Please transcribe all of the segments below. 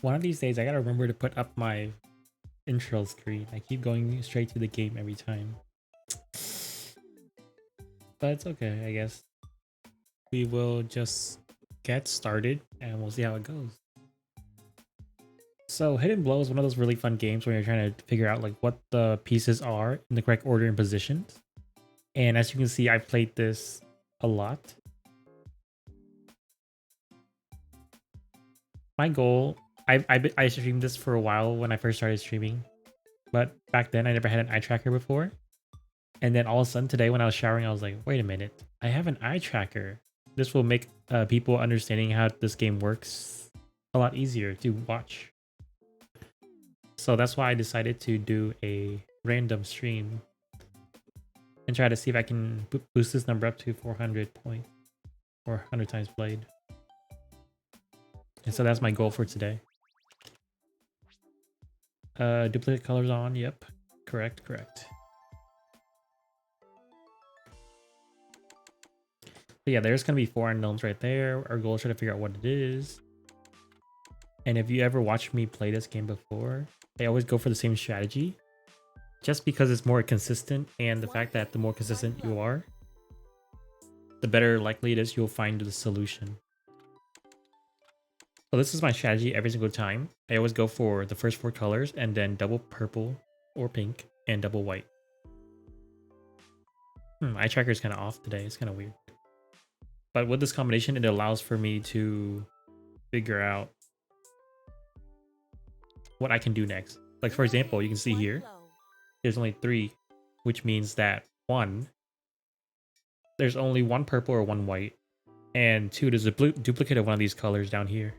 One of these days, I gotta remember to put up my intro screen. I keep going straight to the game every time. But it's okay, I guess. We will just get started and we'll see how it goes. So Hidden Blow is one of those really fun games where you're trying to figure out like what the pieces are in the correct order and positions. And as you can see, I've played this a lot. My goal, I streamed this for a while when I first started streaming, but back then I never had an eye tracker before. And then all of a sudden today when I was showering, I was like, wait a minute, I have an eye tracker. This will make people understanding how this game works a lot easier to watch. So that's why I decided to do a random stream and try to see if I can boost this number up to 400 points or 100 times played. And so that's my goal for today. Duplicate colors on, yep. Correct. But yeah, there's gonna be 4 unknowns right there. Our goal is try to figure out what it is. And if you ever watched me play this game before, I always go for the same strategy. Just because it's more consistent, and the fact that the more consistent you are, the better likely it is you'll find the solution. So this is my strategy every single time. I always go for the first 4 colors and then double purple or pink and double white. Eye tracker is kind of off today. It's kind of weird. But with this combination, it allows for me to figure out what I can do next. Like for example, you can see here, there's only 3, which means that 1, there's only 1 purple or 1 white, and 2, there's a duplicate of one of these colors down here.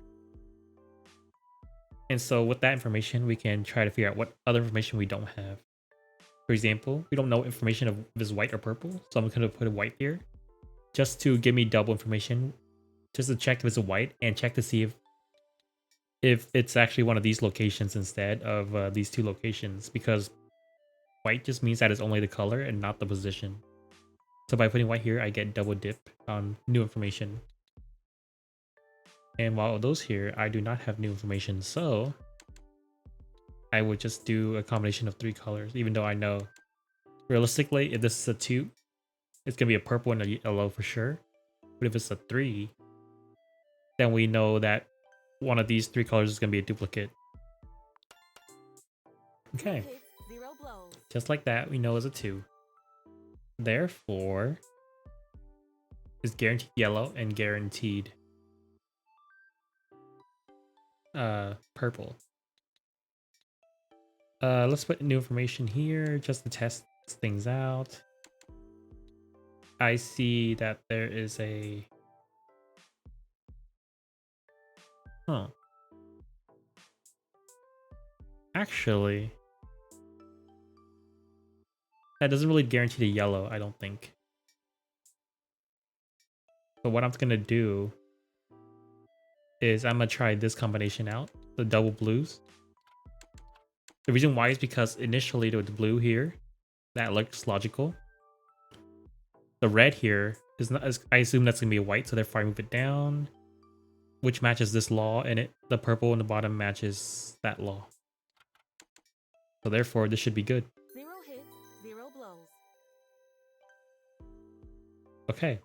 And so with that information, we can try to figure out what other information we don't have. For example, we don't know information of if it's white or purple, so I'm going to put a white here just to give me double information, just to check if it's a white and check to see if it's actually one of these locations instead of these 2 locations, because white just means that it's only the color and not the position. So by putting white here, I get double dip on new information. And while those here, I do not have new information, so I would just do a combination of 3 colors, even though I know realistically, if this is a 2, it's gonna be a purple and a yellow for sure. But if it's a 3, then we know that one of these 3 colors is gonna be a duplicate. Okay. Just like that, we know it's a 2. Therefore, it's guaranteed yellow and guaranteed purple. Let's put new information here just to test things out. I see that there is a actually, that doesn't really guarantee the yellow, I don't think. But what I'm gonna do is I'm gonna try this combination out, the double blues. The reason why is because initially with the blue here, that looks logical. The red here is not, I assume that's gonna be a white, so therefore I move it down, which matches this law, and the purple in the bottom matches that law. So therefore this should be good. 0 hits, 0 blows. Okay.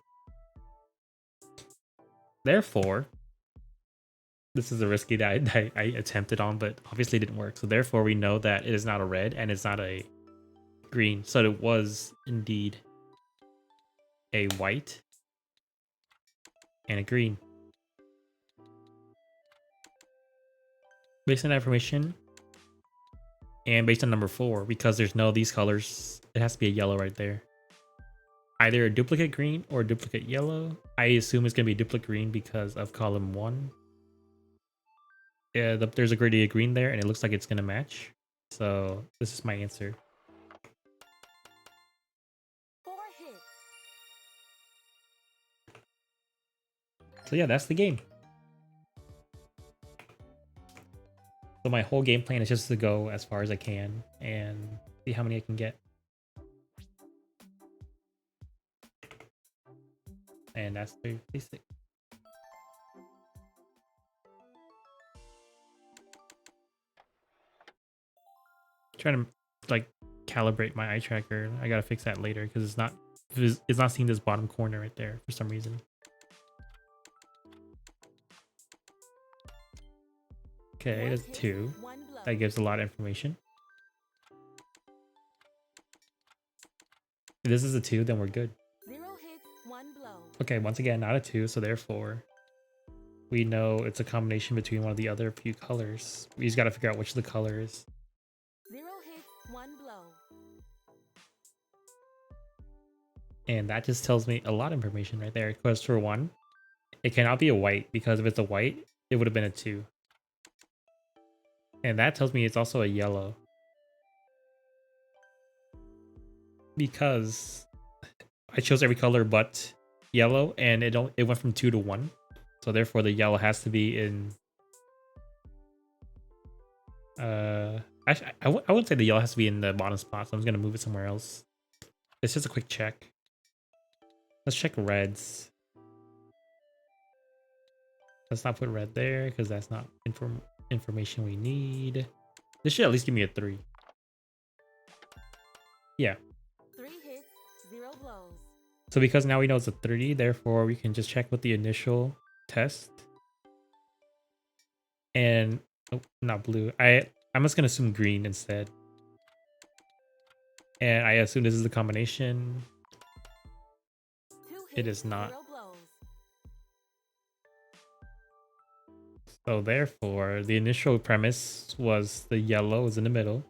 Therefore, this is a risky that I attempted on, but obviously didn't work. So therefore we know that it is not a red and it's not a green. So it was indeed a white and a green. Based on that information and based on number 4, because there's no these colors, it has to be a yellow right there. Either a duplicate green or a duplicate yellow. I assume it's going to be a duplicate green because of column 1. Yeah, there's a gradient of green there and it looks like it's going to match. So this is my answer. 4 hits. So yeah, that's the game. So my whole game plan is just to go as far as I can and see how many I can get. And that's the basic. trying to like calibrate my eye tracker. I gotta fix that later because it's not seeing this bottom corner right there for some reason. Okay, that's 2. That gives a lot of information. If this is a 2, then we're good. 0 hits, 1 blow. Okay, once again, not a 2, so therefore we know it's a combination between one of the other few colors. We just gotta figure out which of the colors. 0 hits, 1 blow. And that just tells me a lot of information right there. Because for 1, it cannot be a white, because if it's a white, it would have been a 2. And that tells me it's also a yellow. Because I chose every color but yellow, and it went from 2 to 1. So therefore the yellow has to be in actually I wouldn't say the yellow has to be in the bottom spot, so I'm just gonna move it somewhere else. It's just a quick check. Let's check reds. Let's not put red there because that's not information we need. This should at least give me a 3. Yeah. 3 hits, 0 blows. So because now we know it's a 30, therefore we can just check with the initial test. And oh, not blue. I'm just gonna assume green instead. And I assume this is the combination. 2 hits, It is not. 0 blows. So therefore, the initial premise was the yellow is in the middle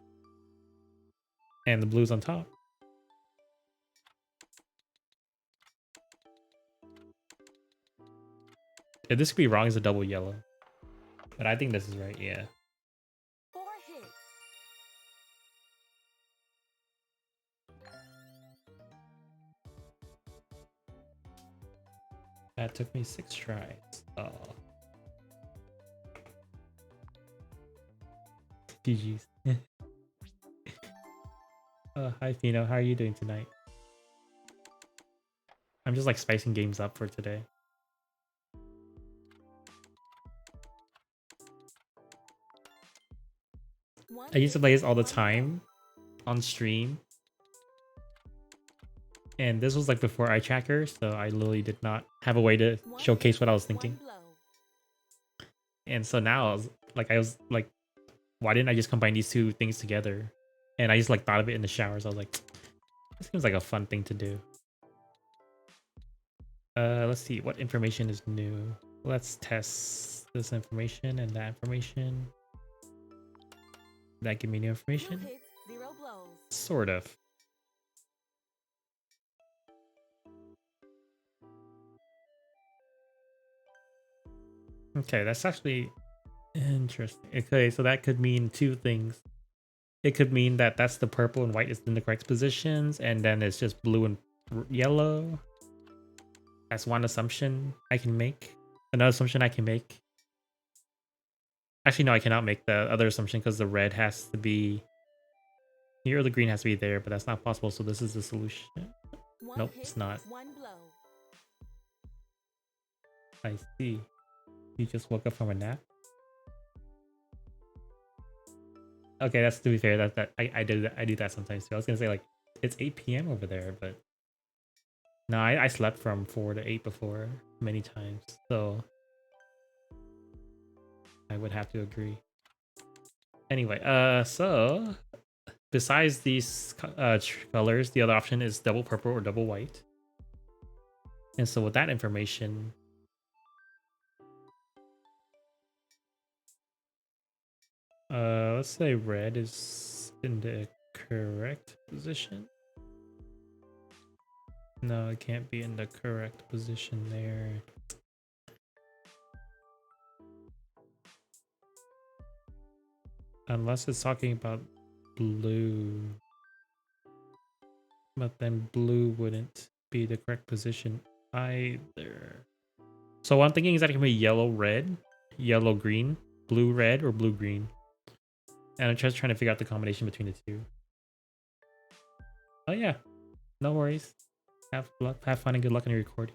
and the blue's on top. If this could be wrong, it's a double yellow. But I think this is right, yeah. 4 hits. That took me 6 tries. Oh. GG's. Hi Fino, how are you doing tonight? I'm just like spicing games up for today. I used to play this all the time on stream. And this was like before eye tracker, so I literally did not have a way to showcase what I was thinking. And so now I was like, why didn't I just combine these two things together? And I just like thought of it in the showers. I was like, this seems like a fun thing to do. Let's see what information is new. Let's test this information and that information. That give me new information? 2 hits, 0 blows. Sort of. Okay, that's actually interesting. Okay, so that could mean 2 things. It could mean that that's the purple and white is in the correct positions, and then it's just blue and yellow. That's one assumption I can make. Another assumption I can make. Actually, no, I cannot make the other assumption because the red has to be here, or the green has to be there, but that's not possible. So this is the solution. Nope, it's not. 1 blow. I see. You just woke up from a nap. Okay, that's to be fair. I do that sometimes too. I was gonna say like it's 8 p.m. over there, but no, I slept from 4 to 8 before many times, so I would have to agree. Anyway, so besides these colors, the other option is double purple or double white. And so with that information, let's say red is in the correct position. No, it can't be in the correct position there. Unless it's talking about blue. But then blue wouldn't be the correct position either. So what I'm thinking is that it can be yellow, red, yellow, green, blue, red, or blue, green. And I'm just trying to figure out the combination between the two. Oh yeah, no worries. Have fun and good luck on your recording.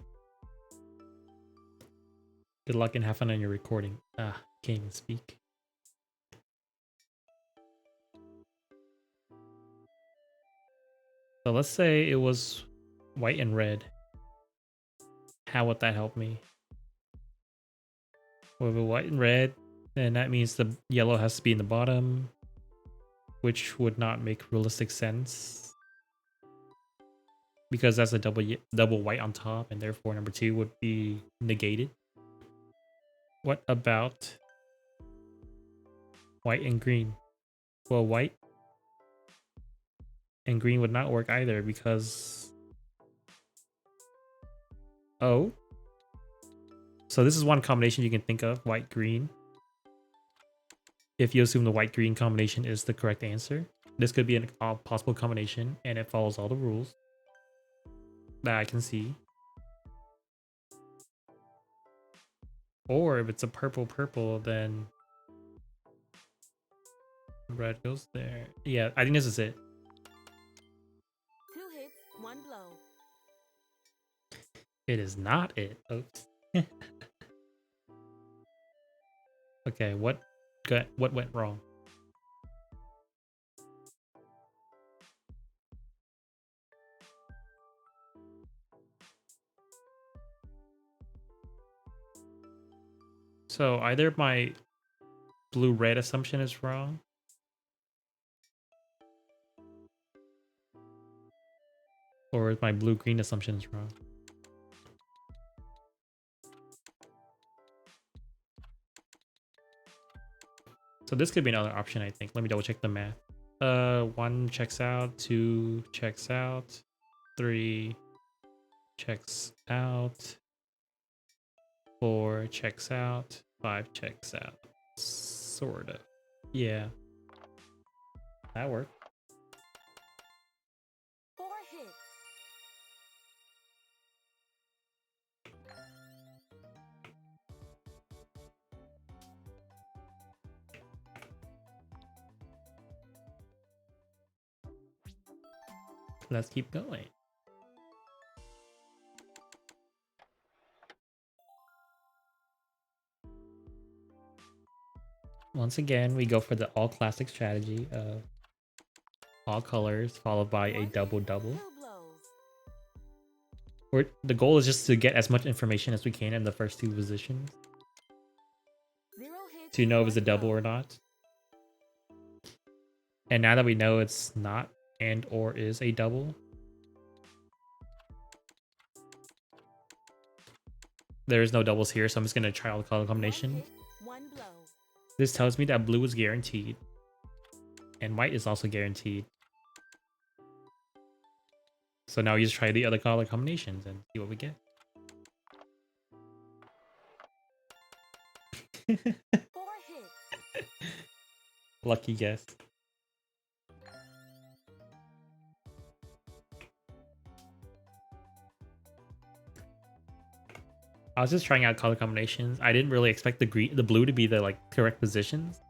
Good luck and have fun on your recording. Ah, can't even speak. So let's say it was white and red. How would that help me? With a white and red, then that means the yellow has to be in the bottom, which would not make realistic sense because that's a double white on top, and therefore number 2 would be negated. What about white and green? Well, white and green would not work either because oh, so this is one combination you can think of: white green. If you assume the white green combination is the correct answer, this could be a possible combination, and it follows all the rules that I can see. Or if it's a purple purple, then red goes there. Yeah, I think this is it. 2 hits, 1 blow. It is not it. Oops. Okay, what went wrong? So either my blue red assumption is wrong, or my blue green assumption is wrong. So this could be another option, I think. Let me double check the math. 1 checks out, 2 checks out, 3 checks out, 4 checks out, 5 checks out. Sort of. Yeah. That worked. 4 hits. Let's keep going. Once again, we go for the all classic strategy of all colors followed by a 1 hit, double 2 blows. Where the goal is just to get as much information as we can in the first 2 positions 0 hits, to know if it's a 1 double blow. or not. And now that we know it's not and or is a double, there is no doubles here, so I'm just gonna try all the color 1 combination. hit, 1 blow. This tells me that blue is guaranteed, and white is also guaranteed. So now we just try the other color combinations and see what we get. 4 hits. Lucky guess. I was just trying out color combinations. I didn't really expect the blue to be the correct positions,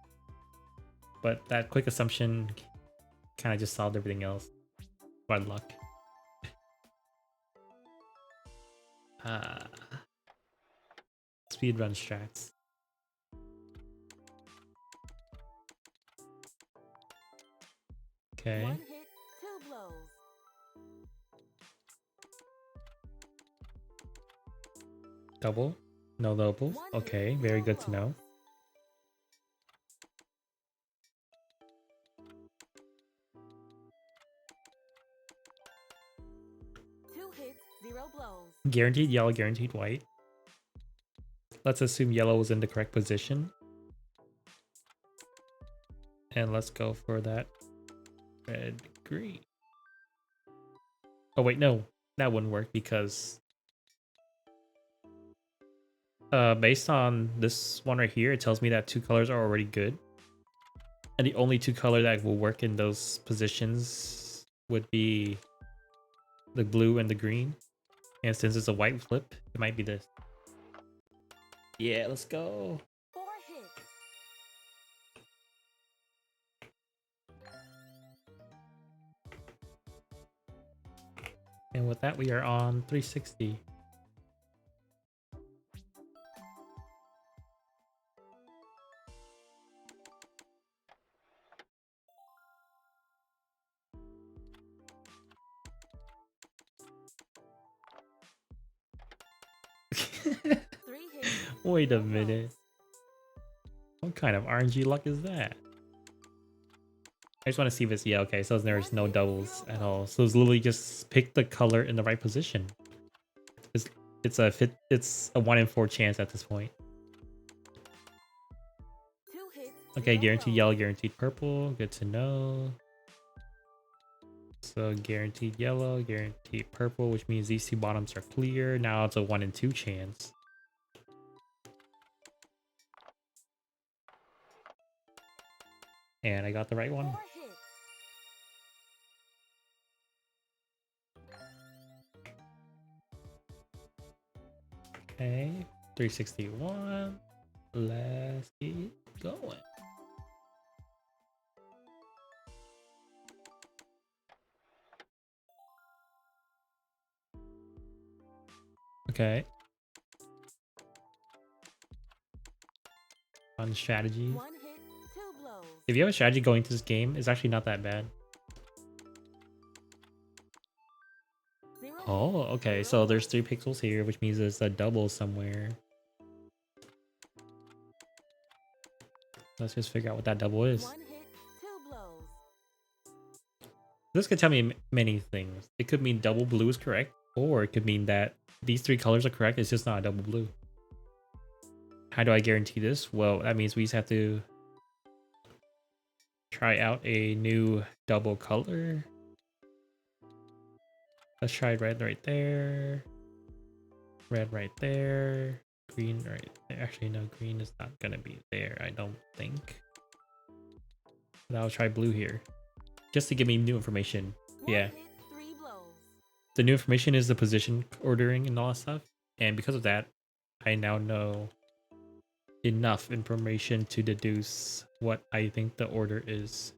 but that quick assumption kind of just solved everything else by luck. Speedrun strats. Okay. 1 hit, 2 blows. Double? No doubles? 1 Okay, hit, very 0 good to know. blows. 2 hits, 0 blows. Guaranteed yellow, guaranteed white. Let's assume yellow was in the correct position. And let's go for that red, green. Oh wait, no. That wouldn't work because based on this one right here, it tells me that 2 colors are already good. And the only 2 color that will work in those positions would be the blue and the green. And since it's a white flip, it might be this. Yeah, let's go. 4 hits. And with that, we are on 360. Three hits, Wait a zero minute. blows. What kind of RNG luck is that? I just want to see if it's, yeah, okay, so there's no doubles at all. So it's literally just pick the color in the right position. It's it's a 1 in 4 chance at this point. Two hits, Okay, zero guaranteed blows. yellow, guaranteed purple. Good to know. So guaranteed yellow, guaranteed purple, which means these two bottoms are clear. Now it's a 1 in 2 chance. And I got the right one. Four hits. Okay, 361. Let's get going. Okay. Fun strategy. One hit, two blows. If you have a strategy going to this game, it's actually not that bad. Zero Oh, hits, okay. zero So there's blows. 3 pixels here, which means there's a double somewhere. Let's just figure out what that double is. One hit, two blows. This could tell me many things. It could mean double blue is correct, or it could mean that these 3 colors are correct. It's just not a double blue. How do I guarantee this? Well, that means we just have to try out a new double color. Let's try red right there. Red right there. Green right there. Actually, no, green is not gonna be there, I don't think. But I'll try blue here. Just to give me new information. One Yeah. hit, three blows. The new information is the position ordering and all that stuff. And because of that, I now know enough information to deduce what I think the order is.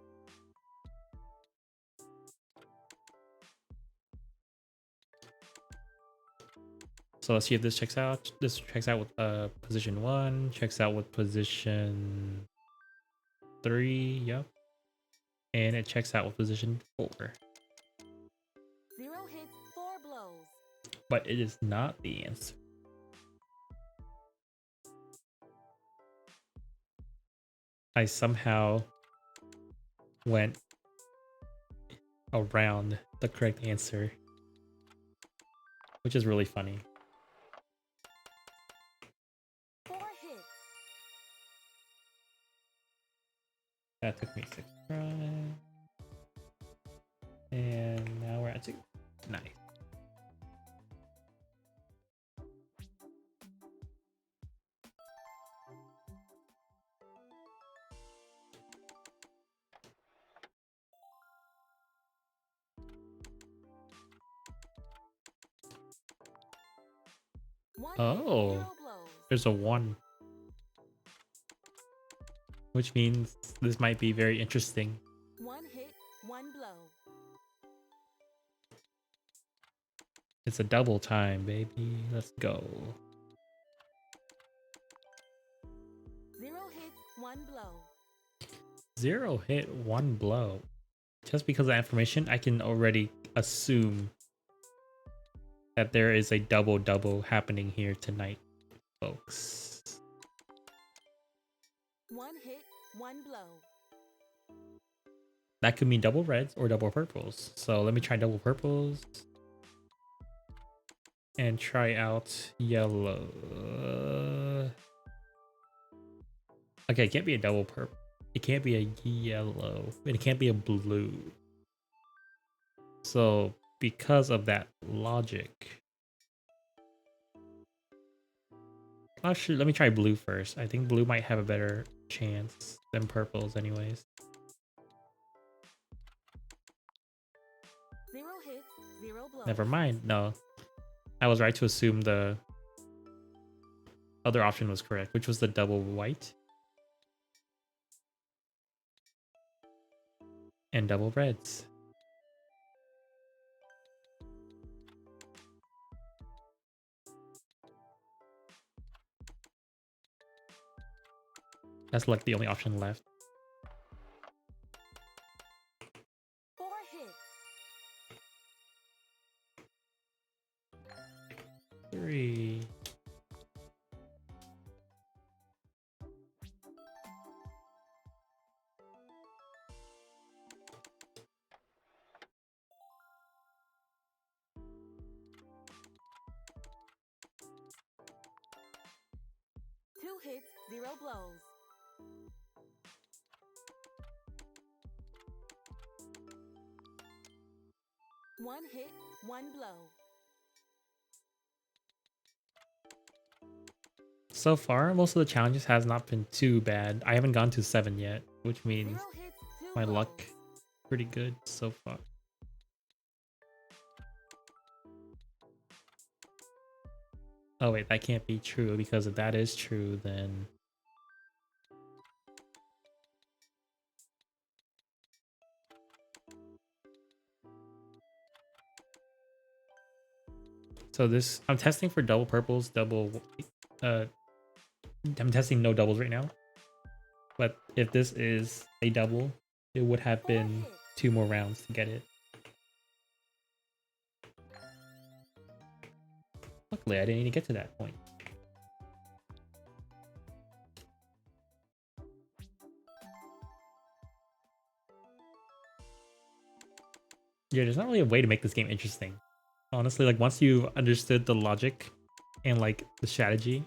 So let's see if this checks out. This checks out with position 1, checks out with position 3, yep. And it checks out with position 4. Zero hits, four blows. But it is not the answer. I somehow went around the correct answer, which is really funny. Four hits. That took me 6 tries. And now we're at 2. Nice. One Oh. hit, zero blows. There's a 1. Which means this might be very interesting. One hit, one blow. It's a double time, baby. Let's go. Zero hits, one blow. 0 hit, 1 blow. Just because of that information, I can already assume that there is a double happening here tonight, folks. One hit, one blow. That could mean double reds or double purples. So let me try double purples. And try out yellow. Okay, it can't be a double purple. It can't be a yellow. And it can't be a blue. So because of that logic. Actually, let me try blue first. I think blue might have a better chance than purples anyways. Zero hits, zero blows. Never mind. No. I was right to assume the other option was correct, which was the double white. And double reds. That's like the only option left. Four hits. 3. hits, 0 blows. One hit, 1 blow. So far, most of the challenges has not been too bad. I haven't gone to 7 yet, which 0 means hits, 2 my blows. luck pretty good so far. Oh wait, that can't be true, because if that is true, then so this, I'm testing for double purples, uh I'm testing no doubles right now. But if this is a double, it would have 4 been hits. 2 more rounds to get it. Luckily, I didn't even get to that point. Yeah, there's not really a way to make this game interesting. Honestly, like once you've understood the logic and like the strategy,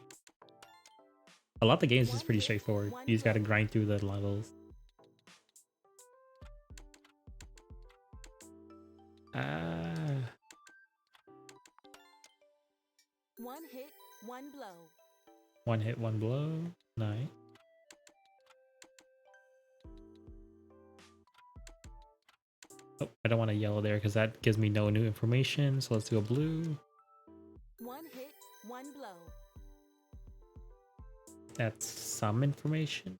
a lot of the games is just pretty straightforward. You just gotta grind through the levels. Ah, 1 hit, 1 blow. 1 hit, 1 blow. Nice. Oh, I don't want a yellow there because that gives me no new information. So let's do a blue. 1 hit, 1 blow. That's some information.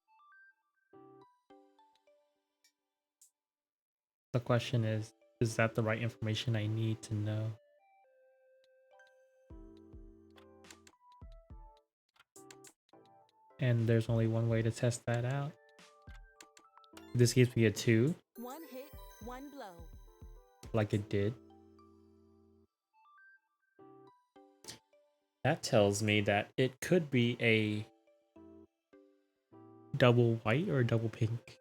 The question is that the right information I need to know? And there's only one way to test that out. This gives me a 2, 1 hit, 1 blow. like it did. That tells me that it could be a double white or a double pink.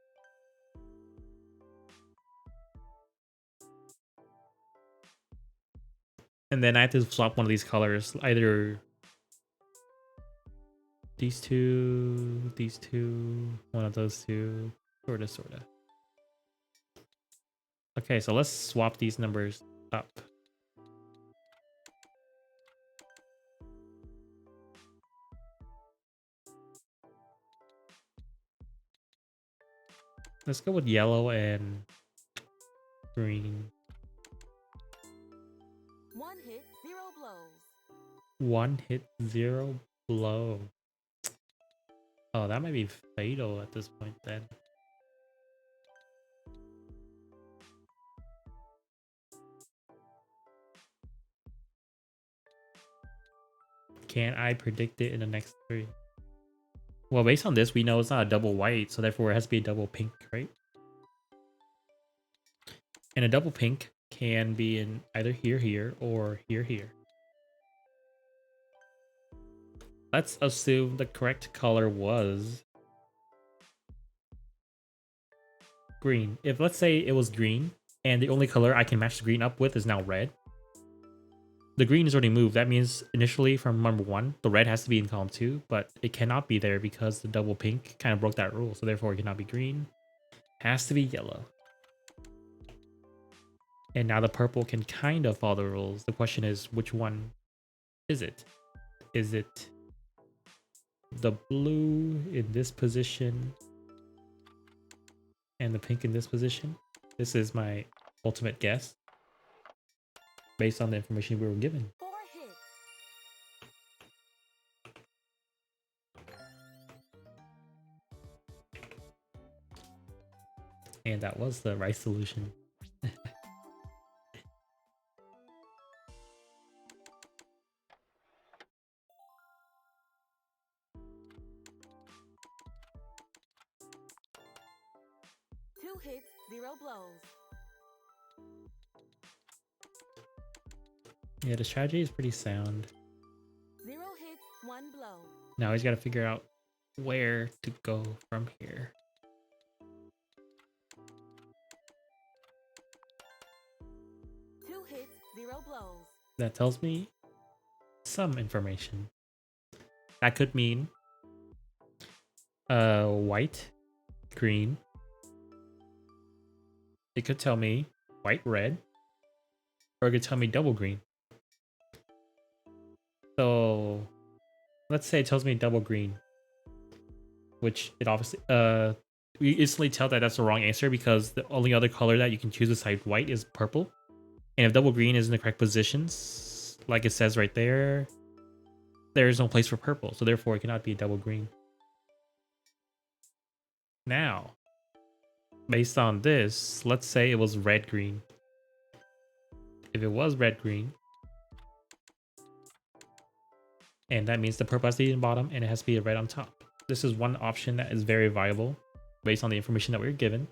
And then I have to swap one of these colors, either these two, one of those two, sorta. Okay, so let's swap these numbers up. Let's go with yellow and green. 1 hit, 0 blows. 1 hit, 0 blow. Oh, that might be fatal at this point then. Can I predict it in the next 3? Well, based on this, we know it's not a double white, so therefore it has to be a double pink, right? And a double pink can be in either here, or here. Let's assume the correct color was green. If let's say it was green, and the only color I can match the green up with is now red, the green is already moved. That means initially from number 1, the red has to be in column 2, but it cannot be there because the double pink kind of broke that rule. So therefore it cannot be green. Has to be yellow. And now the purple can kind of follow the rules. The question is, which one is it? Is it the blue in this position and the pink in this position? This is my ultimate guess based on the information we were given. 4 hits. And that was the right solution. Two hits, 0 blows. Yeah, the strategy is pretty sound. 0 hits, 1 blow. Now he's got to figure out where to go from here. 2 hits, 0 blows. That tells me some information. That could mean White, green. It could tell me white, red, or it could tell me double green. So let's say it tells me double green, which it obviously we instantly tell that that's the wrong answer because the only other color that you can choose besides white is purple. And if double green is in the correct positions, like it says right there, there is no place for purple, so therefore it cannot be a double green. Now, based on this, let's say it was red green. If it was red green, and that means the purple has to be in the bottom and it has to be a red on top. This is one option that is very viable based on the information that we were given.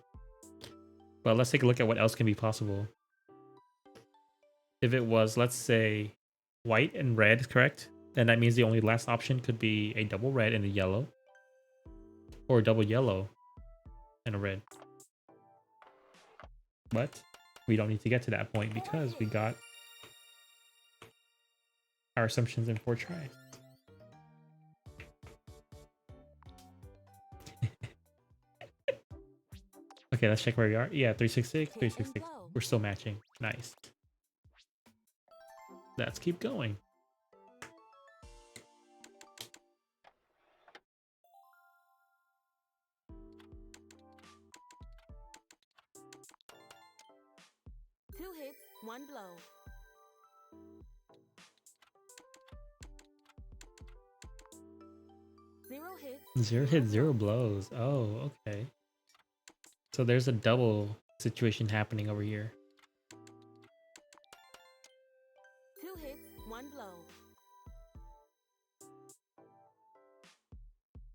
But let's take a look at what else can be possible. If it was, let's say, white and red, correct? Then that means the only last option could be a double red and a yellow, or a double yellow and a red. But we don't need to get to that point because we got our assumptions in 4 tries. Okay, let's check where we are. Yeah, 366, 366. We're still matching. Nice. Let's keep going. Two hits, one blow. Zero hits. 0 hits, 0 blows. Oh, okay. So there's a double situation happening over here. Two hits, one blow.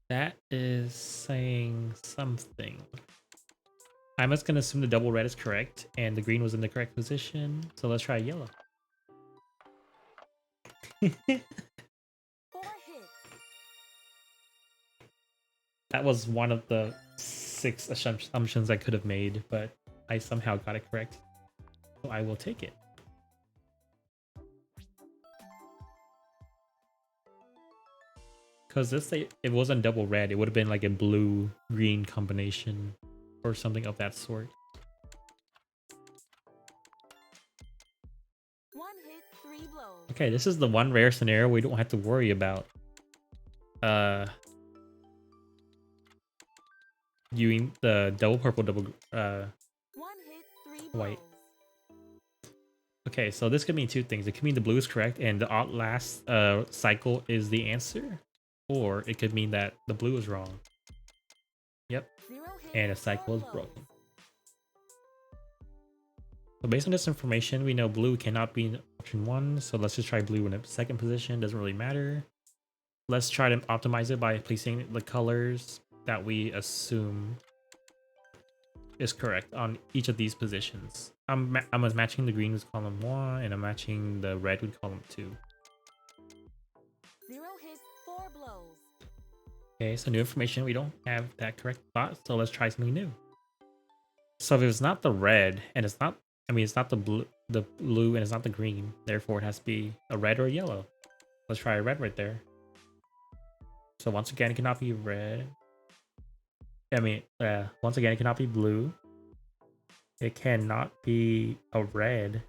That is saying something. I'm just gonna assume the double red is correct and the green was in the correct position. So let's try yellow. 4 hits. That was one of the 6 assumptions I could have made, but I somehow got it correct. So I will take it. Because this, it wasn't double red, it would have been like a blue-green combination or something of that sort. 1 hit, 3 blows. Okay, this is the one rare scenario we don't have to worry about using the double purple, double 1 hit, 3 blows. white. Okay, so this could mean 2 things. It could mean the blue is correct and the last cycle is the answer, or it could mean that the blue is wrong. Yep, 0 hits, and the cycle 4 is blows. broken. So based on this information, we know blue cannot be in option 1, so let's just try blue in the second position. Doesn't really matter. Let's try to optimize it by placing the colors that we assume is correct on each of these positions. I'm matching the green with column 1, and I'm matching the red with column 2. 0 hits, 4 blows. Okay, so new information. We don't have that correct spot, so let's try something new. So if it's not the red, and it's not, it's not the blue, and it's not the green, therefore it has to be a red or a yellow. Let's try a red right there. So once again, it cannot be red. Once again, it cannot be blue. It cannot be a red.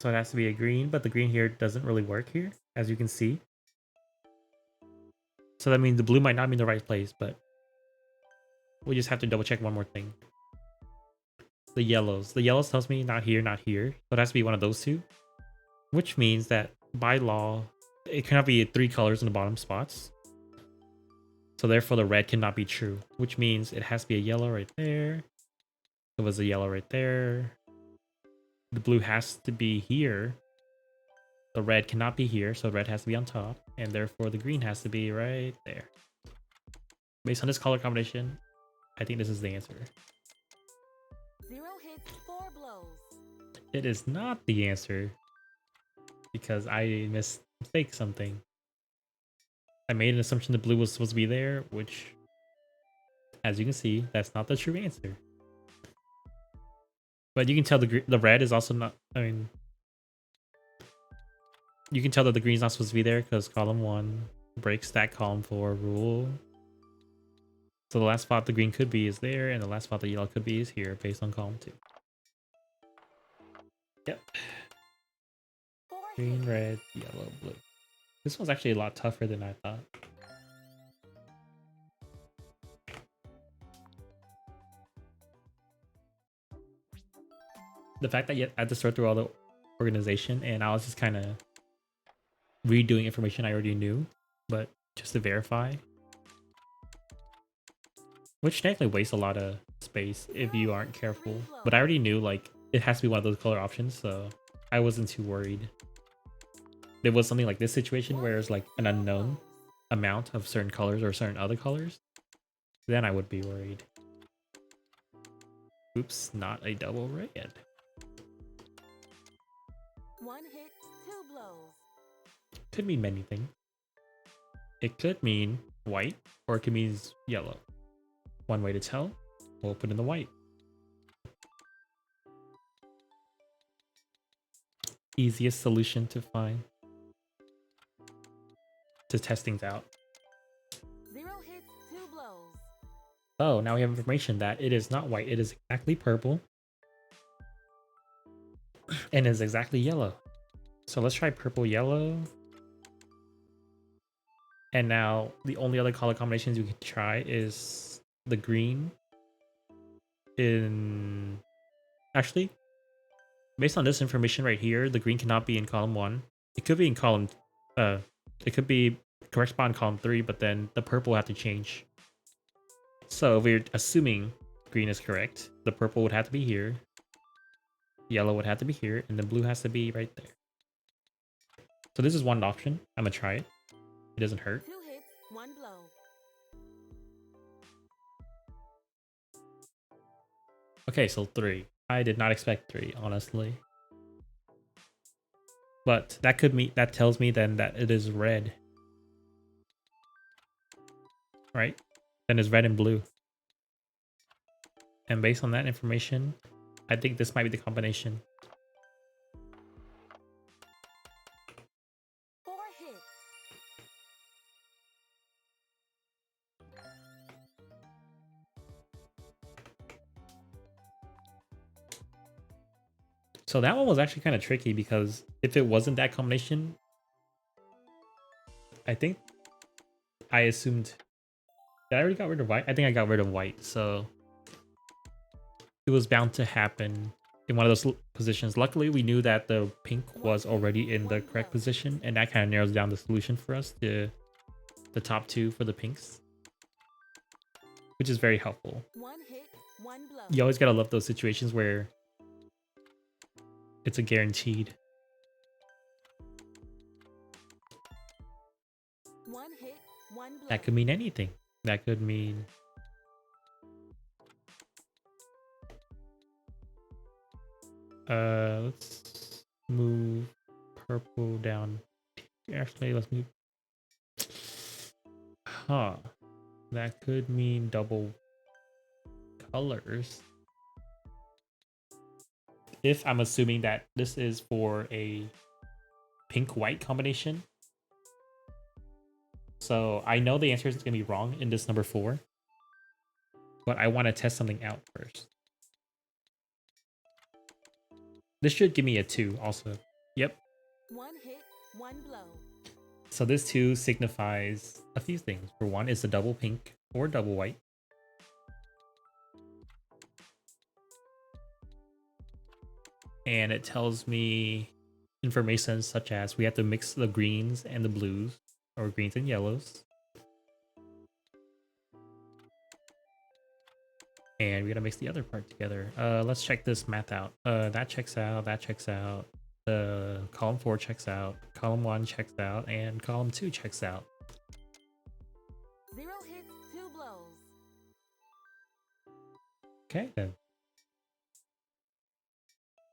So it has to be a green, but the green here doesn't really work here, as you can see. So that means the blue might not be in the right place, but we just have to double check one more thing. The yellows. The yellows tells me not here, not here. So it has to be one of those 2. Which means that by law, it cannot be 3 colors in the bottom spots. So therefore the red cannot be true, which means it has to be a yellow right there. It was a yellow right there. The blue has to be here. The red cannot be here, so red has to be on top. And therefore the green has to be right there. Based on this color combination, I think this is the answer. 0 hits, 4 blows. It is not the answer because I mistake something. I made an assumption the blue was supposed to be there, which, as you can see, that's not the true answer. But you can tell the red is also not, you can tell that the green's not supposed to be there because column 1, breaks that column 4 rule. So the last spot the green could be is there, and the last spot the yellow could be is here, based on column 2. Yep. 4 Green, hits. red, yellow, blue. This one's actually a lot tougher than I thought. The fact that you had to sort through all the organization, and I was just kind of redoing information I already knew, but just to verify. Which technically wastes a lot of space if you aren't careful. But I already knew like it has to be one of those color options, so I wasn't too worried. There was something like this situation where it's like an unknown amount of certain colors or certain other colors, then I would be worried. Oops, not a double red. 1 hit, 2 blows. Could mean many things. It could mean white, or it could mean yellow. One way to tell, we'll put in the white. Easiest solution to find. To test things out. 0 hits, 2 blows. Oh, now we have information that it is not white, it is exactly purple. And is exactly yellow. So let's try purple yellow. And now the only other color combinations we can try is the green in actually based on this information right here, the green cannot be in column 1. It could be in column it could be correct spot in column 3, but then the purple will have to change. So if we're assuming green is correct, the purple would have to be here, yellow would have to be here, and the blue has to be right there. So this is one option. I'm gonna try it. It doesn't hurt. 2 hits, 1 blow. Okay, so 3. I did not expect 3, honestly. But that could mean that tells me then that it is red. Right? Then it's red and blue. And based on that information, I think this might be the combination. 4 hits. So that one was actually kind of tricky because if it wasn't that combination, I think I assumed that I already got rid of white. I think I got rid of white, so it was bound to happen in one of those positions. Luckily, we knew that the pink was already in the correct position, and that kind of narrows down the solution for us to the top 2 for the pinks, which is very helpful. 1 hit, 1 blow. You always gotta love those situations where it's a guaranteed. 1 hit, 1 blow. That could mean anything. That could mean let's move purple down. Actually, let's move. Huh. That could mean double colors. If I'm assuming that this is for a pink-white combination. So I know the answer is going to be wrong in this number 4. But I want to test something out first. This should give me a 2 also. Yep. 1 hit, 1 blow. So this 2 signifies a few things. For one, it's a double pink or double white. And it tells me information such as we have to mix the greens and the blues, or greens and yellows. And we gotta mix the other part together. Let's check this math out. That checks out, that checks out. Column 4 checks out, column 1 checks out, and column 2 checks out. 0 hits, 2 blows. Okay, then.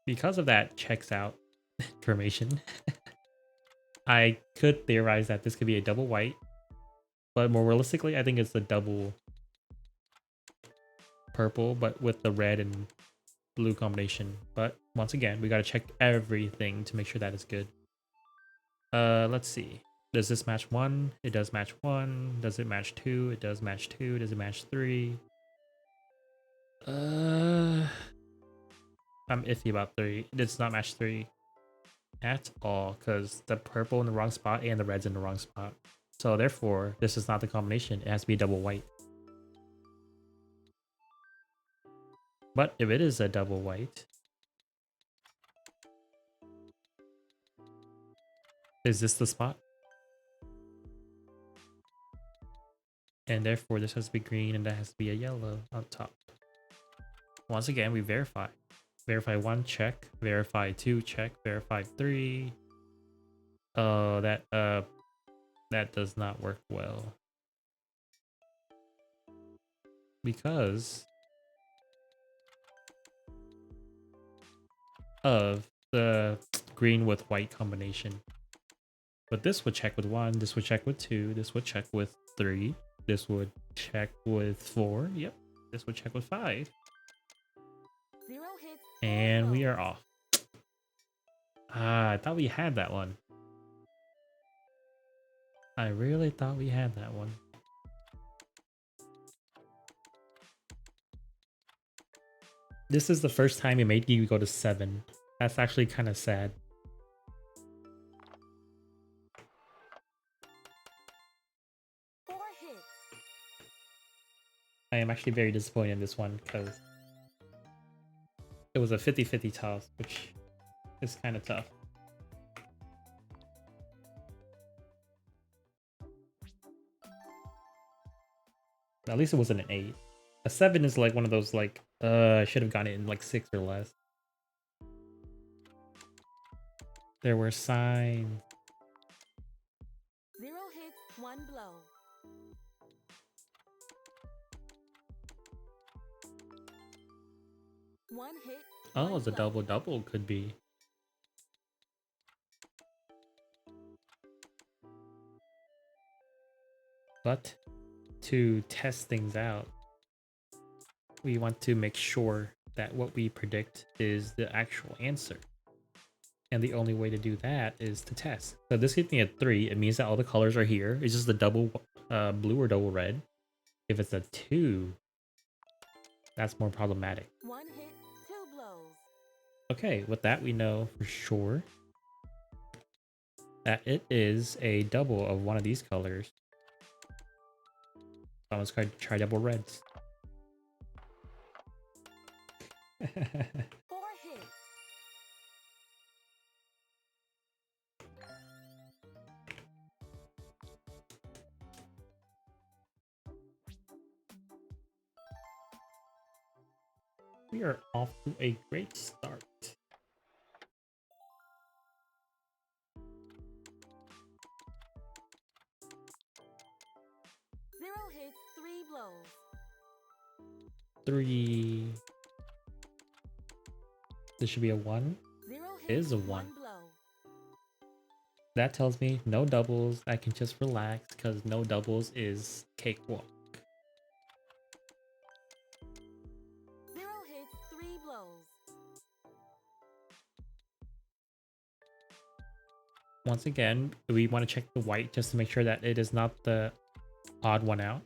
Because of that checks out information, I could theorize that this could be a double white, but more realistically, I think it's a double purple, but with the red and blue combination. But once again, we gotta check everything to make sure that it's good. Let's see. Does this match 1? It does match 1. Does it match 2? It does match 2. Does it match 3? I'm iffy about 3. It does not match 3 at all because the purple in the wrong spot and the red's in the wrong spot. So therefore, this is not the combination. It has to be double white. But if it is a double white, is this the spot? And therefore, this has to be green and that has to be a yellow on top. Once again, we verify. Verify 1, check. Verify 2, check. Verify 3. Oh, that does not work well. Because of the green with white combination. But this would check with 1, this would check with 2, this would check with 3, this would check with 4, yep, this would check with 5. 0 hits. And we are off. Ah, I thought we had that one. I really thought we had that one. This is the first time it made you go to 7. That's actually kind of sad. I am actually very disappointed in this one because it was a 50-50 toss, which is kind of tough. At least it wasn't an 8. A 7 is like one of those like, I should have gotten it in like 6 or less. There were signs. 0 hits, 1 blow. One hit. Oh, one the blow. double could be. But to test things out, we want to make sure that what we predict is the actual answer. And the only way to do that is to test. So this gives me a 3. It means that all the colors are here. It's just the double blue or double red. If it's a 2, that's more problematic. 1 hit, 2 blows. Okay, with that we know for sure that it is a double of one of these colors. So let's try double reds. 4 hits. We are off to a great start. Zero hits, 3 blows. 3. This should be a 1. 0 It hits, is a 1. blow. That tells me no doubles. I can just relax because no doubles is cakewalk. 0 hits, 3 blows. Once again, we want to check the white just to make sure that it is not the odd one out.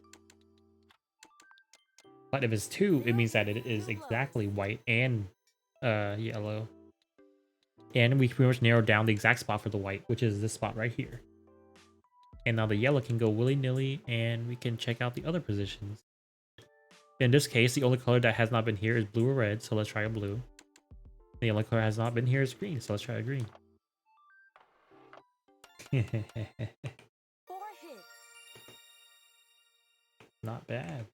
But if it's 2, it means that it is exactly white and yellow. And we pretty much narrowed down the exact spot for the white, which is this spot right here. And now the yellow can go willy-nilly and we can check out the other positions. In this case, the only color that has not been here is blue or red, so let's try a blue. The only color that has not been here is green, so let's try a green. 4 hits. Not bad.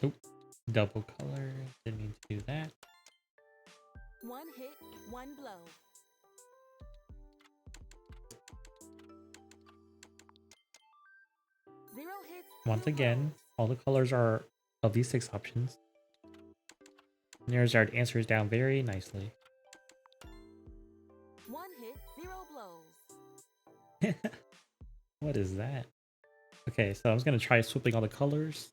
Oop, double color. Didn't mean to do that. 1 hit, 1 blow. Zero hits. Once 2 again, blows. all the colors are of these 6 options. There's our answers down very nicely. 1 hit, 0 blows. What is that? Okay, so I'm just gonna try swapping all the colors.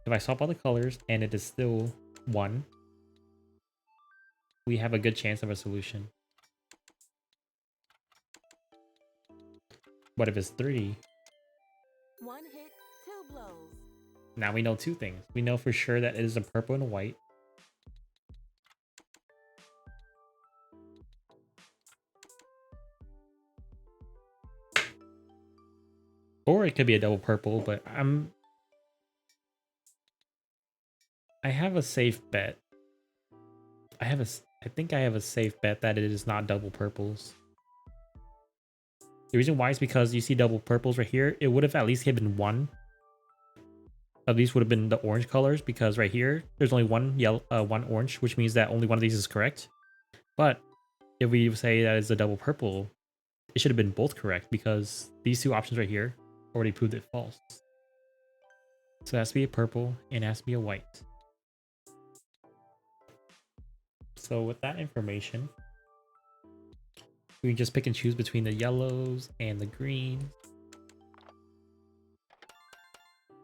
If I swap all the colors and it is still 1, we have a good chance of a solution. What if it's 3? 1 hit, 2 blows. Now we know 2 things. We know for sure that it is a purple and a white. Or it could be a double purple, but I have a safe bet. I think I have a safe bet that it is not double purples. The reason why is because you see double purples right here. It would have at least been 1. At least would have been the orange colors, because right here there's only one yellow, one orange, which means that only one of these is correct. But if we say that it's a double purple, it should have been both correct, because these 2 options right here already proved it false. So it has to be a purple and it has to be a white. So with that information, we can just pick and choose between the yellows and the greens.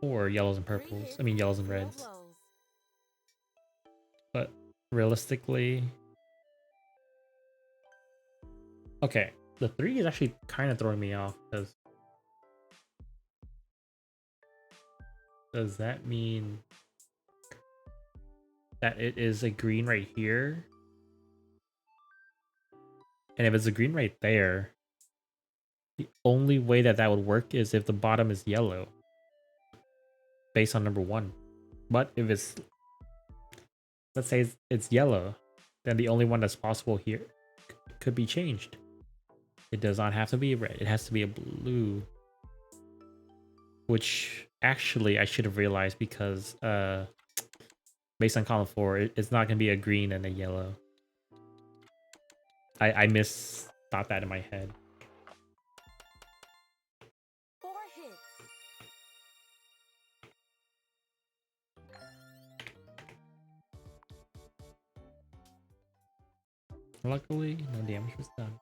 Or yellows and 3 purples. hits, I mean yellows and 0 reds. blows. But realistically... Okay, the 3 is actually kind of throwing me off, because... Does that mean that it is a green right here? And if it's a green right there, the only way that that would work is if the bottom is yellow, based on number 1. But if it's, let's say it's yellow, then the only one that's possible here could be changed. It does not have to be red, it has to be a blue. Which actually I should have realized, because based on column 4, it's not going to be a green and a yellow. I thought that in my head. 4 hits. Luckily, no damage was done.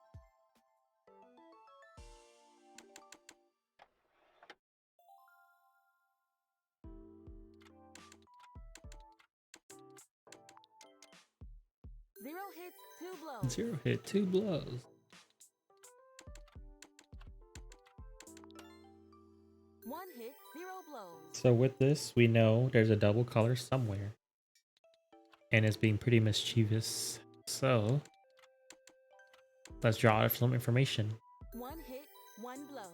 Zero hits, 2 blows. 0 hit, 2 blows. 1 hit, 0 blows. So with this, we know there's a double color somewhere. And it's being pretty mischievous. So let's draw out some information. 1 hit, 1 blow.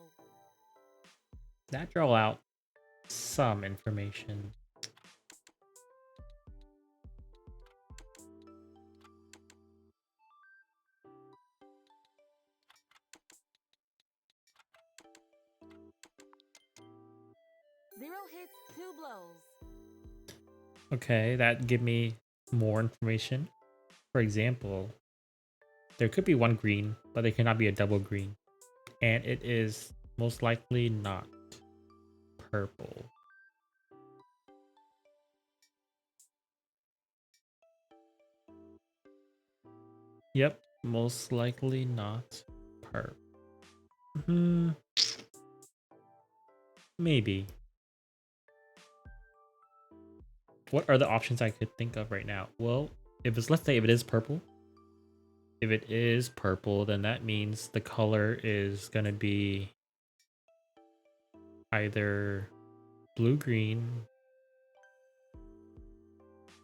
That draw out some information. Zero hits, 2 blows. Okay, that give me more information. For example, there could be 1 green, but there cannot be a double green. And it is most likely not purple. Yep, most likely not purple. Maybe. What are the options I could think of right now? Well, let's say if it is purple. If it is purple, then that means the color is gonna be either blue-green,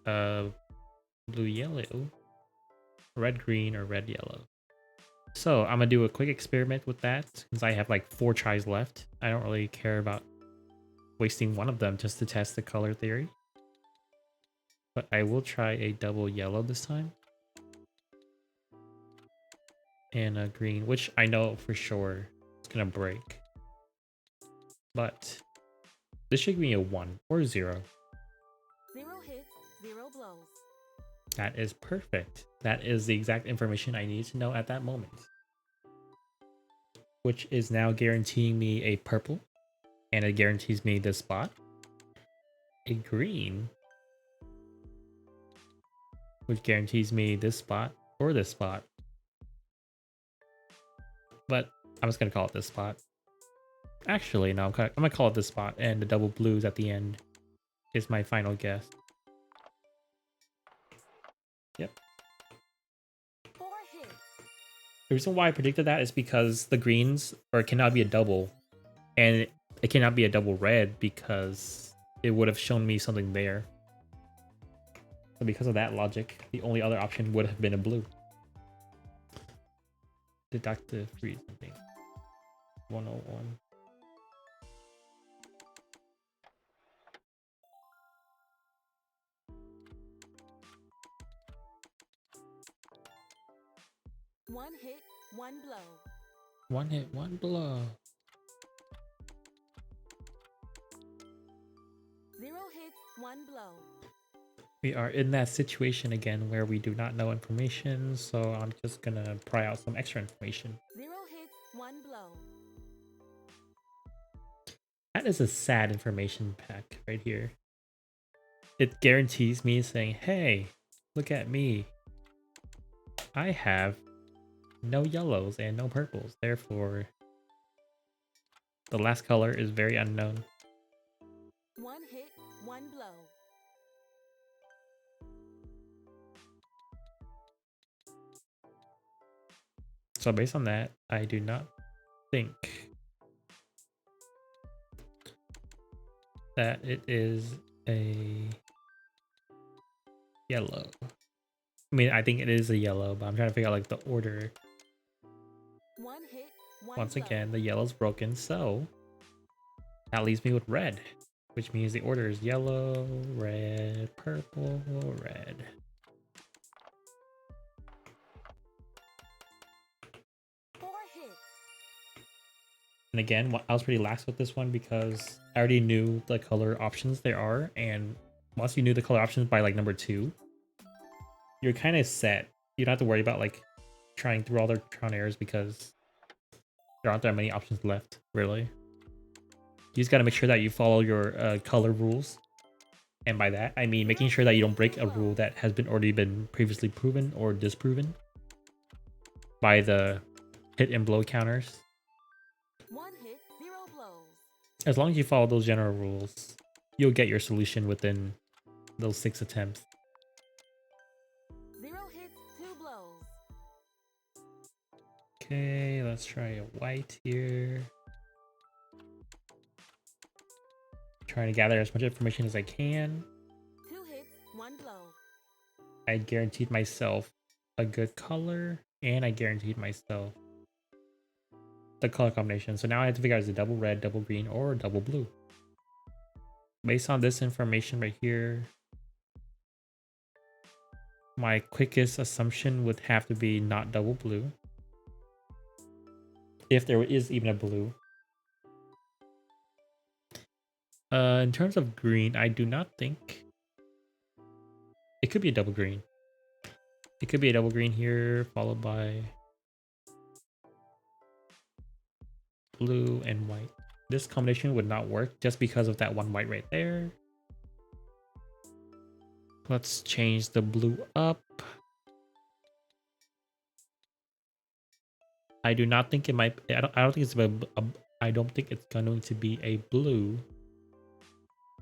blue-yellow, red-green, or red-yellow. So I'm gonna do a quick experiment with that, since I have like 4 tries left. I don't really care about wasting one of them just to test the color theory. But I will try a double yellow this time. And a green, which I know for sure it's gonna break. But this should give me a 1 or 0. 0 hits, 0 blows. That is perfect. That is the exact information I need to know at that moment. Which is now guaranteeing me a purple. And it guarantees me this spot. A green. which guarantees me this spot or this spot. But I'm just gonna call it this spot. Actually, no, I'm gonna call it this spot, and the double blues at the end is my final guess. Yep. 4 hits. The reason why I predicted that is because the greens cannot be a double, and it cannot be a double red because it would have shown me something there. So because of that logic, the only other option would have been a blue. Deductive reasoning. 101. One hit, one blow. One hit, one blow. 0 hits, one blow. We are in that situation again where we do not know information, so I'm just gonna pry out some extra information. 0 hits, one blow. That is a sad information pack right here. It guarantees me saying, hey, look at me. I have no yellows and no purples. Therefore, the last color is very unknown. 1 hit, one blow. So based on that, I do not think that it is a yellow. I mean, I think it is a yellow, but I'm trying to figure out like the order. 1 hit, one Once blow. again, the yellow's broken, so that leaves me with red, which means the order is yellow, red, purple, red. And again, I was pretty lax with this one because I already knew the color options there are, and once you knew the color options by like number 2, you're kind of set. You don't have to worry about like trying through all their trial and errors because there aren't that many options left, really. You just got to make sure that you follow your color rules. And by that, I mean making sure that you don't break a rule that has already been previously proven or disproven by the hit and blow counters. 1 hit, 0 blows. As long as you follow those general rules, you'll get your solution within those 6 attempts. 0 hits, 2 blows. Okay, let's try a white here. Trying to gather as much information as I can. 2 hits, 1 blow. I guaranteed myself a good color, and I guaranteed myself the color combination. So now I have to figure out is it double red, double green, or double blue. Based on this information right here, my quickest assumption would have to be not double blue. If there is even a blue. In terms of green, I do not think it could be a double green. It could be a double green here, followed by blue and white. This combination would not work just because of that one white right there. Let's change the blue up. I do not think it might. I don't think it's I don't think it's going to be a blue.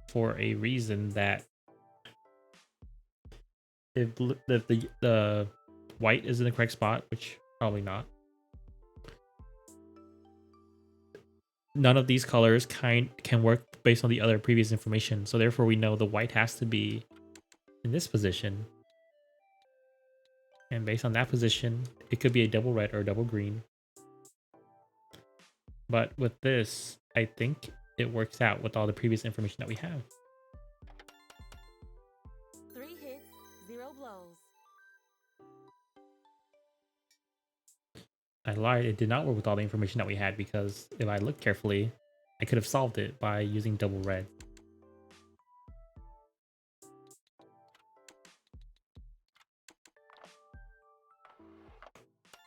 For a reason that if the white is in the correct spot, which probably not. None of these colors can work based on the other previous information. So therefore we know the white has to be in this position. And based on that position, it could be a double red or a double green. But with this, I think it works out with all the previous information that we have. 3 hits, 0 blows. I lied, it did not work with all the information that we had because if I looked carefully, I could have solved it by using double red.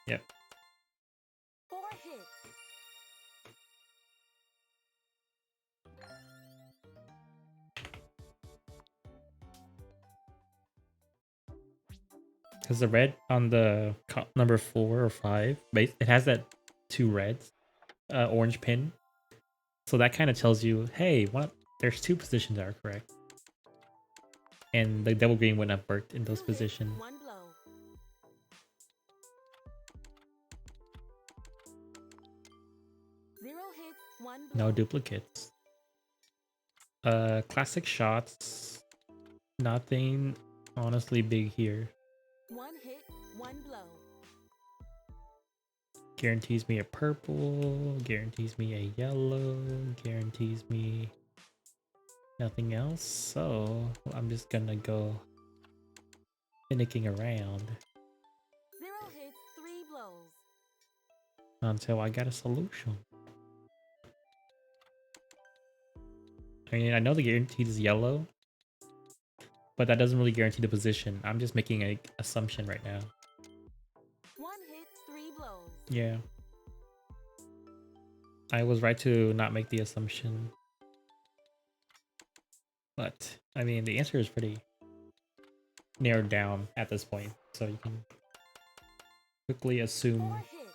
Yep. 4 hits. Because the red on the number 4 or 5, it has that 2 reds, orange pin. So that kind of tells you, hey, there's 2 positions that are correct. And the double green wouldn't have worked in those 2 hits, positions. 1 blow. 0 hits, 1 blow. No duplicates. Classic shots. Nothing honestly big here. 1 hit, 1 blow. Guarantees me a purple, guarantees me a yellow, guarantees me nothing else. So I'm just gonna go finicking around 0 hits, 3 blows. until I got a solution. I mean, I know the guaranteed is yellow, but that doesn't really guarantee the position. I'm just making an assumption right now. 1 hit, 3 blows. Yeah. I was right to not make the assumption. But, I mean, the answer is pretty narrowed down at this point. So you can quickly 4 assume hits.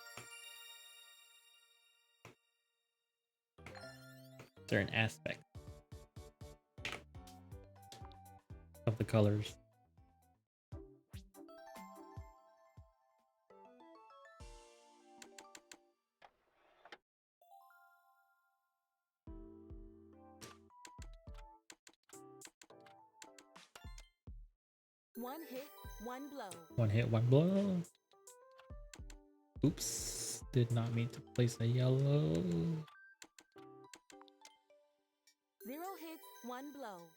certain aspects of the colors. One hit, 1 blow. 1 hit, 1 blow. Oops. Did not mean to place a yellow. 0 hits, 1 blow.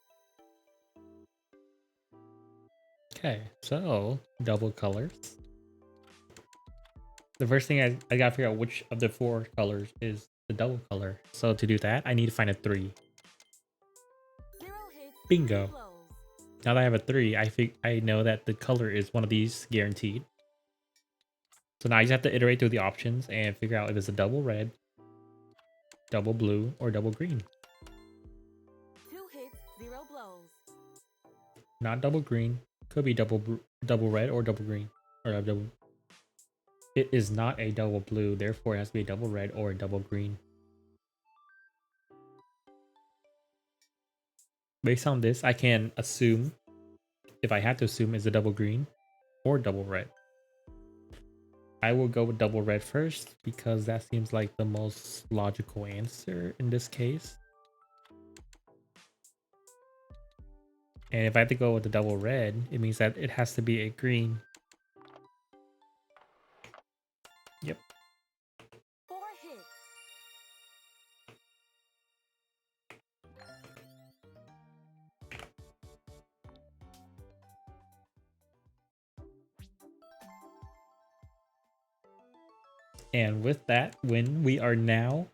Okay, so double colors. The first thing I gotta figure out which of the 4 colors is the double color. So to do that, I need to find a 3. 0 hits, Bingo. 3 blows. Now that I have a 3, I know that the color is one of these guaranteed. So now I just have to iterate through the options and figure out if it's a double red, double blue, or double green. 2 hits, 0 blows. Not double green. Could be double red or double green. Or a double. It is not a double blue, therefore it has to be a double red or a double green. Based on this, I can assume, if I had to assume, is a double green or double red. I will go with double red first because that seems like the most logical answer in this case. And if I have to go with the double red, it means that it has to be a green. Yep. 4 hits. And with that win, we are now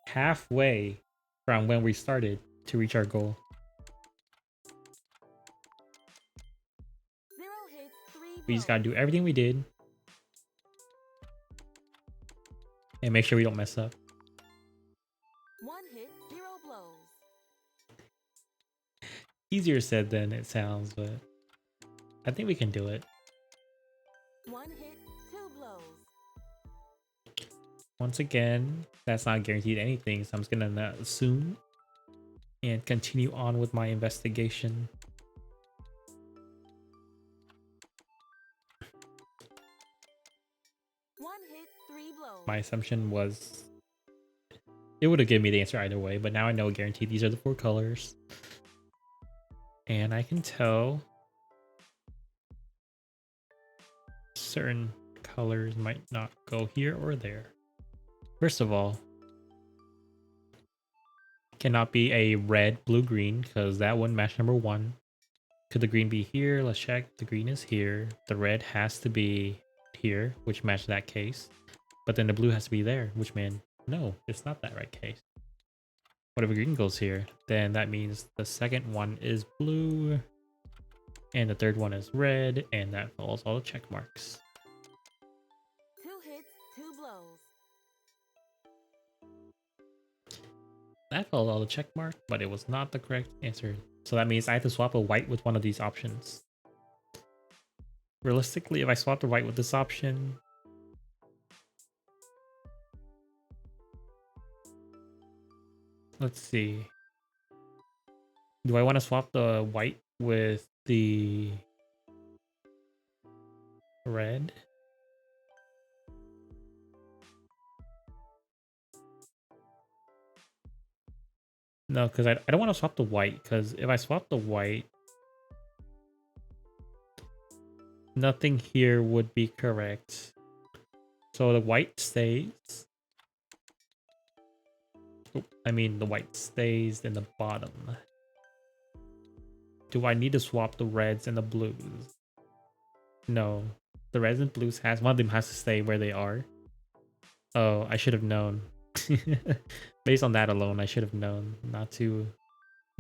halfway from when we started to reach our goal. 0 hits, 3 blows. We just gotta do everything we did and make sure we don't mess up. 1 hit, 0 blows. Easier said than it sounds, but I think we can do it. 1 hit, 2 blows. Once again, that's not guaranteed anything, so I'm just gonna assume and continue on with my investigation. One hit, 3 blows. My assumption was it would have given me the answer either way, but now I know guaranteed these are the 4 colors. And I can tell certain colors might not go here or there. First of all, cannot be a red, blue, green because that wouldn't match number 1. Could the green be here? Let's check. The green is here. The red has to be here, which matches that case. But then the blue has to be there, which means no, it's not that right case. What if green goes here? Then that means the second one is blue, and the third one is red, and that follows all the check marks. 2 hits, 2 blows. That followed all the check mark, but it was not the correct answer. So that means I have to swap a white with one of these options. realistically, if I swap the white with this option, let's see. Do I want to swap the white with the red? No, because I don't want to swap the white, because if I swap the white, nothing here would be correct. So the white stays. Oh, I mean, the white stays in the bottom. Do I need to swap the reds and the blues? No. The reds and blues one of them has to stay where they are. Oh, I should have known. Based on that alone, I should have known not to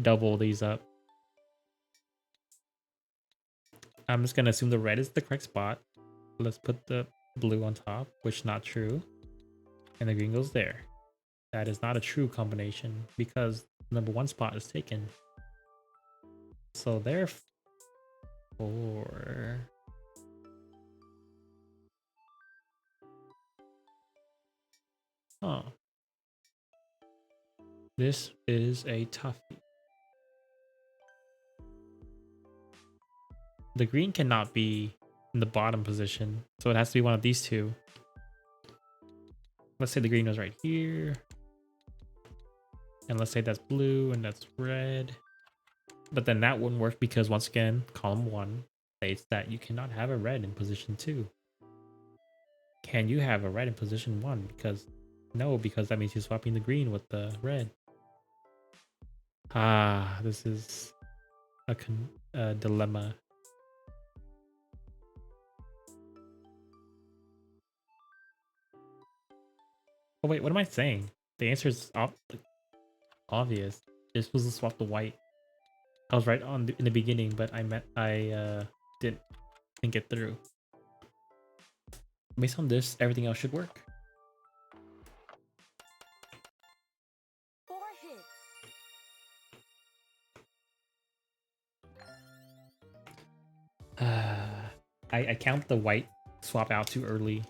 double these up. I'm just gonna assume the red is the correct spot. Let's put the blue on top, which is not true. And the green goes there. That is not a true combination because number one spot is taken. So therefore, huh. This is a toughie. The green cannot be in the bottom position, so it has to be one of these two. Let's say the green was right here. And let's say that's blue and that's red. But then that wouldn't work because once again, column 1 states that you cannot have a red in position 2. Can you have a red in position 1? Because no, because that means you're swapping the green with the red. Ah, this is a dilemma. Oh wait, what am I saying? The answer is obvious. You're supposed to swap the white. I was right in the beginning, but I didn't think it through. Based on this, everything else should work. 4 hits. I count the white swap out too early.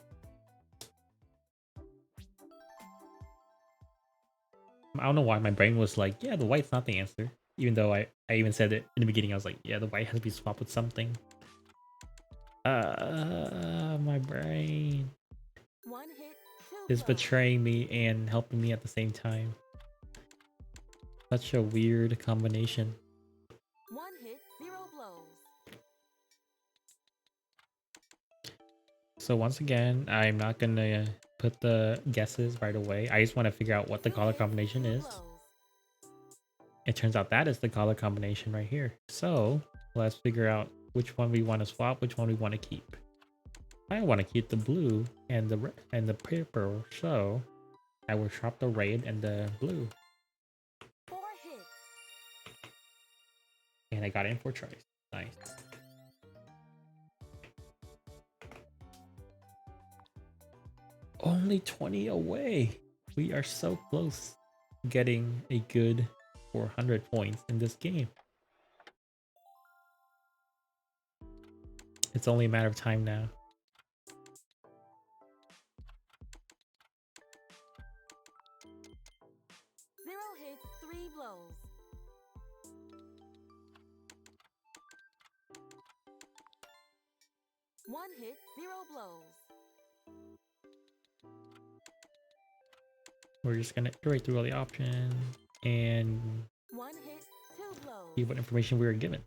I don't know why my brain was like, yeah, the white's not the answer. Even though I even said it in the beginning, I was like, yeah, the white has to be swapped with something. My brain 1 hit, 2 is blows. betraying me and helping me at the same time. Such a weird combination. 1 hit, 0 blows. So once again, I'm not gonna put the guesses right away. I just want to figure out what the 2 color hits, combination 2 is. blows. It turns out that is the color combination right here. So let's figure out which one we want to swap, which one we want to keep. I want to keep the blue and the purple, so I will swap the red and the blue. 4 hits. And I got it in 4 tries. Nice. Only 20 away. We are so close getting a good 400 points in this game. It's only a matter of time now. Zero hits, 3 blows. One hit, 0 blows. We're just gonna iterate through all the options and 1 hit, 2 blows. see what information we were given.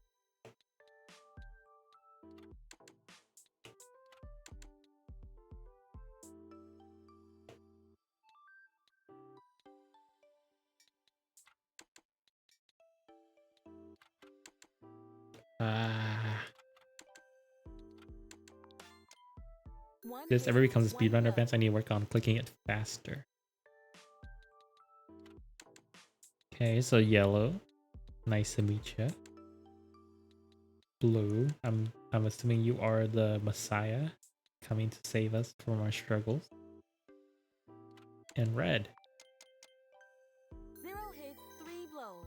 This ever becomes a speedrunner event, I need to work on clicking it faster. Okay, so yellow. Nice to meet you. Blue. I'm assuming you are the Messiah coming to save us from our struggles. And red. 0 hits, 3 blows.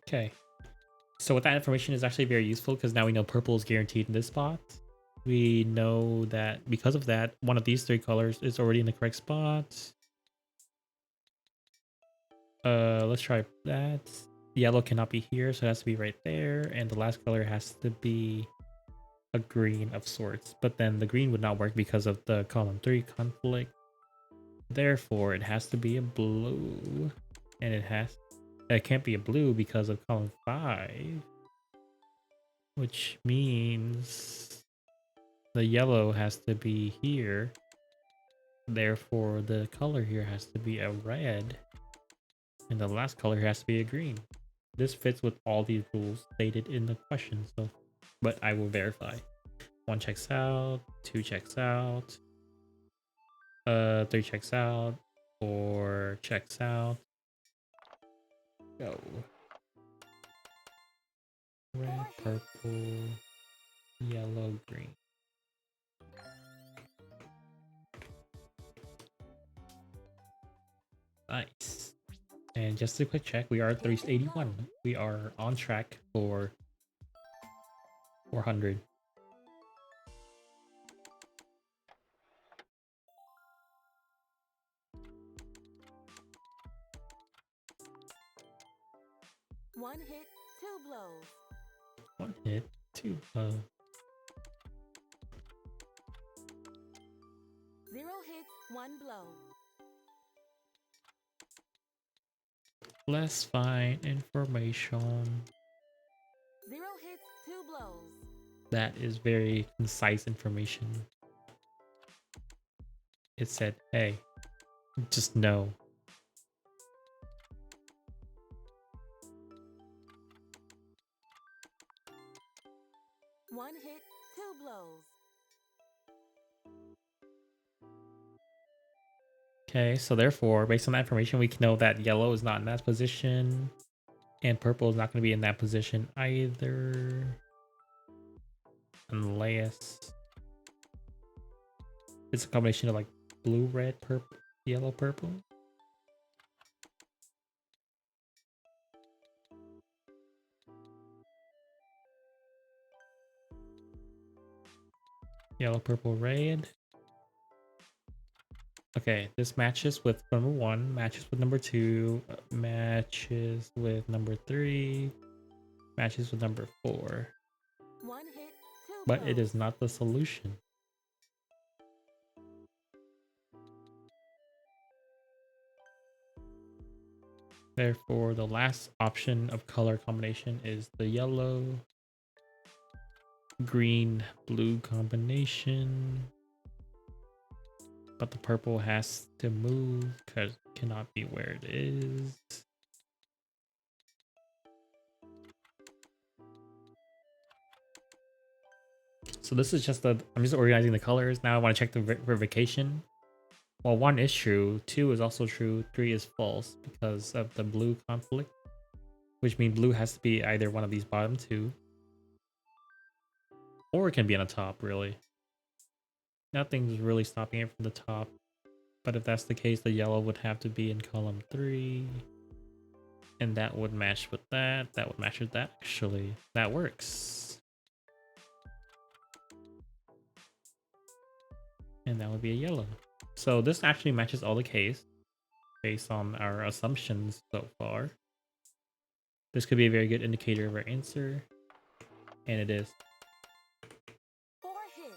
Okay. So with that information is actually very useful because now we know purple is guaranteed in this spot. We know that because of that, one of these three colors is already in the correct spot. Let's try that. Yellow cannot be here, so it has to be right there. And the last color has to be a green of sorts. But then the green would not work because of the column 3 conflict. Therefore, it has to be a blue. And it can't be a blue because of column 5. Which means the yellow has to be here. Therefore, the color here has to be a red. And the last color has to be a green. This fits with all these rules stated in the question, so but I will verify. 1 checks out, 2 checks out, 3 checks out, 4 checks out. Go. Red, purple, yellow, green. Nice. And just a quick check, we are at 381. We are on track for 400. One hit, 2 blows. 1 hit, 2 0 hits, 1 blow. Let's find information. 0 hits, 2 blows. That is very concise information. It said, hey, just no. One hit, 2 blows. Okay, so therefore, based on that information, we can know that yellow is not in that position, and purple is not going to be in that position either. Unless it's a combination of like blue, red, purple, yellow, purple. Yellow, purple, red. Okay, this matches with number 1, matches with number 2, matches with number 3, matches with number 4. 1 hit, 2 But blows. it is not the solution. Therefore, the last option of color combination is the yellow, green, blue combination. But the purple has to move because it cannot be where it is. So this is just I'm just organizing the colors. Now I want to check the verification. Well, 1 is true, 2 is also true, 3 is false because of the blue conflict. Which means blue has to be either one of these bottom 2. Or it can be on the top, really. Nothing's really stopping it from the top. But if that's the case, the yellow would have to be in column 3. And that would match with that. That would match with that, actually. That works. And that would be a yellow. So this actually matches all the case based on our assumptions so far. This could be a very good indicator of our answer. And it is. 4 hits.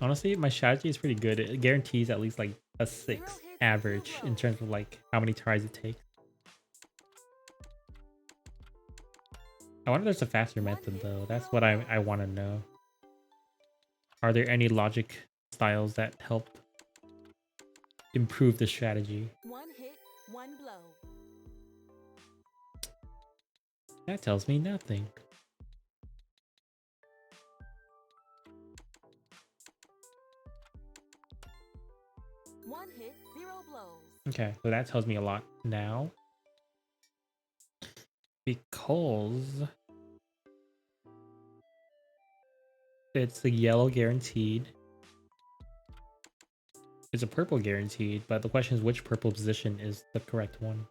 Honestly, my strategy is pretty good. It guarantees at least like a 6 average in terms of like how many tries it takes. I wonder if there's a faster method though. That's what I want to know. Are there any logic styles that help improve the strategy? 1 hit, 1 blow. That tells me nothing. One hit, 0 blows. Okay, so that tells me a lot now. Because it's a yellow guaranteed. It's a purple guaranteed, but the question is which purple position is the correct one.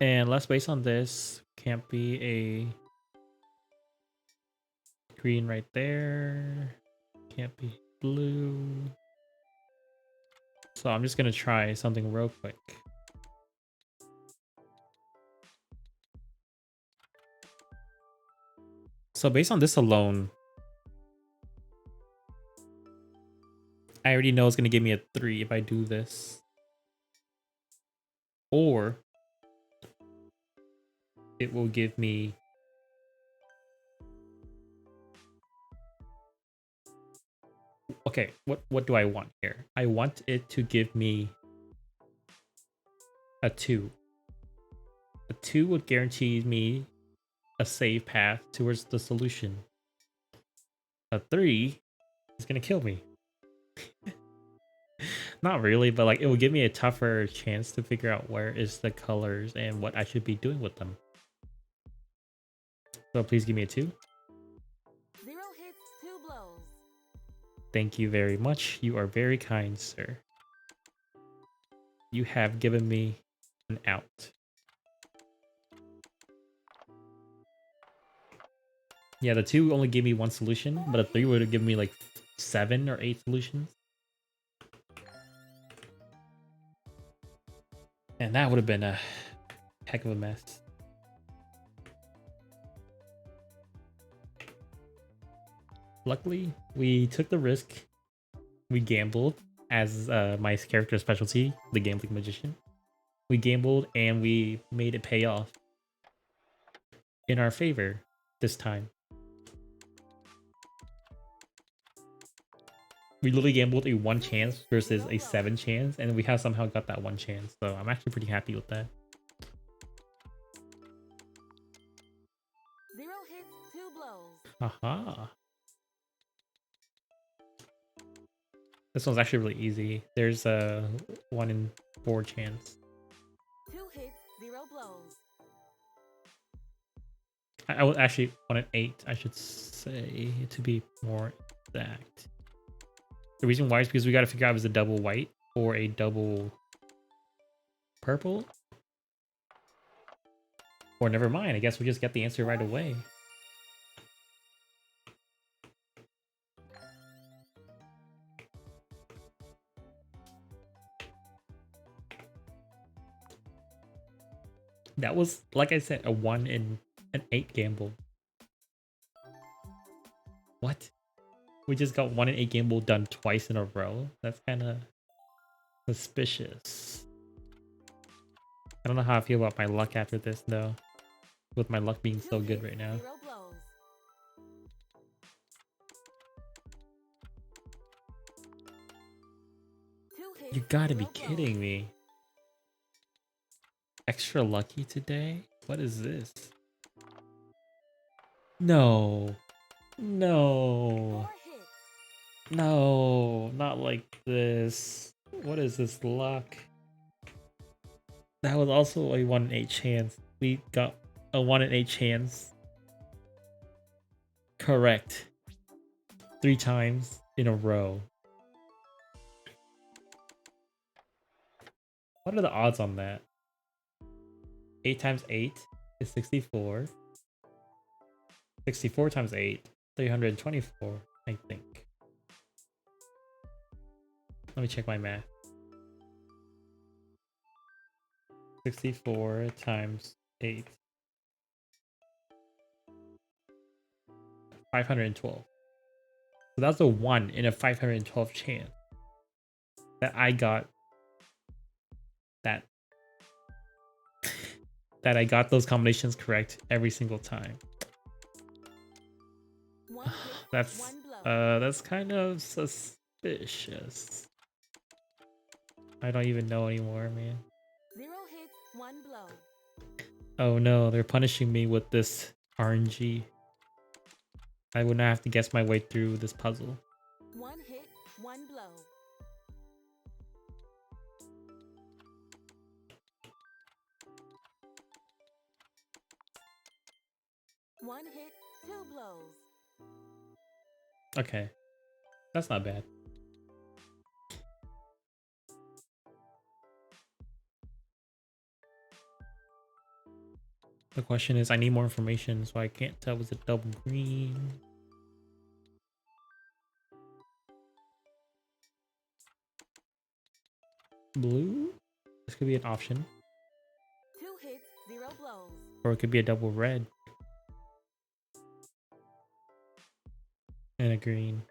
And less based on this, can't be a green right there. Can't be blue. So I'm just gonna try something real quick. So based on this alone, I already know it's gonna give me a 3 if I do this. Or it will give me okay, what do I want here? I want it to give me a 2. A 2 would guarantee me a safe path towards the solution. A 3 is gonna kill me. Not really, but like it will give me a tougher chance to figure out where is the colors and what I should be doing with them. So please give me a 2. 0 hits, 2 blows. Thank you very much. You are very kind, sir. You have given me an out. Yeah, the 2 only gave me 1 solution, but a 3 would have given me like 7 or 8 solutions. And that would have been a heck of a mess. Luckily, we took the risk. We gambled as my character's specialty, the Gambling Magician. We gambled and we made it pay off in our favor this time. We literally gambled a 1 chance versus a 7 chance, and we have somehow got that 1 chance. So I'm actually pretty happy with that. 0 hits, 2 blows. Haha. This one's actually really easy. There's a 1 in 4 chance. 2 hits, 0 blows. I would actually want an 8, I should say, to be more exact. The reason why is because we got to figure out if it's a double white or a double purple. Or never mind, I guess we just get the answer right away. That was, like I said, a 1 in an 8 gamble. What? We just got 1 in 8 gamble done twice in a row? That's kind of suspicious. I don't know how I feel about my luck after this, though. With my luck being so good right now. 0 blows. You gotta be kidding me. Extra lucky today? What is this? No. No. 4 hits. No, not like this. What is this luck? That was also a 1 in 8 chance. We got a 1 in 8 chance. Correct. 3 times in a row. What are the odds on that? 8 times 8 is 64. 64 times 8, 324, I think. Let me check my math. 64 times 8. 512. So that's a 1 in a 512 chance that I got that I got those combinations correct every single time. That's kind of suspicious. I don't even know anymore, man. 0 hits, 1 blow. Oh no, they're punishing me with this RNG. I would not have to guess my way through this puzzle. 1 hit, 1 blow. One hit, two blows. Okay, that's not bad. The question is, I need more information, so I can't tell. Was it double green? Blue? This could be an option. Two hits, zero blows. Or it could be a double red. And a green.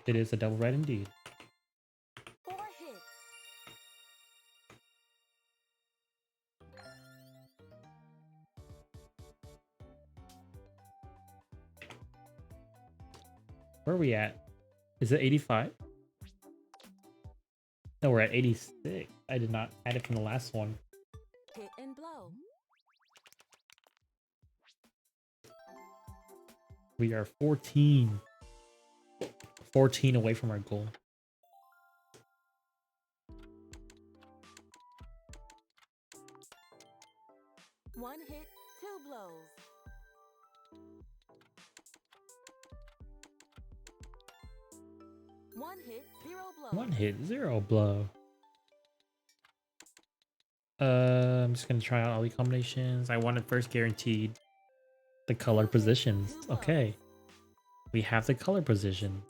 It is a double red indeed. Four hits. Where are we at? Is it 85? No, we're at 86. I did not add it from the last one. Hit and blow. We are 14. 14 away from our goal. One hit, two blows. One hit, zero blows. One hit, zero blow. I'm just gonna try out all the combinations. I wanted first guaranteed the color positions. Okay. We have the color position.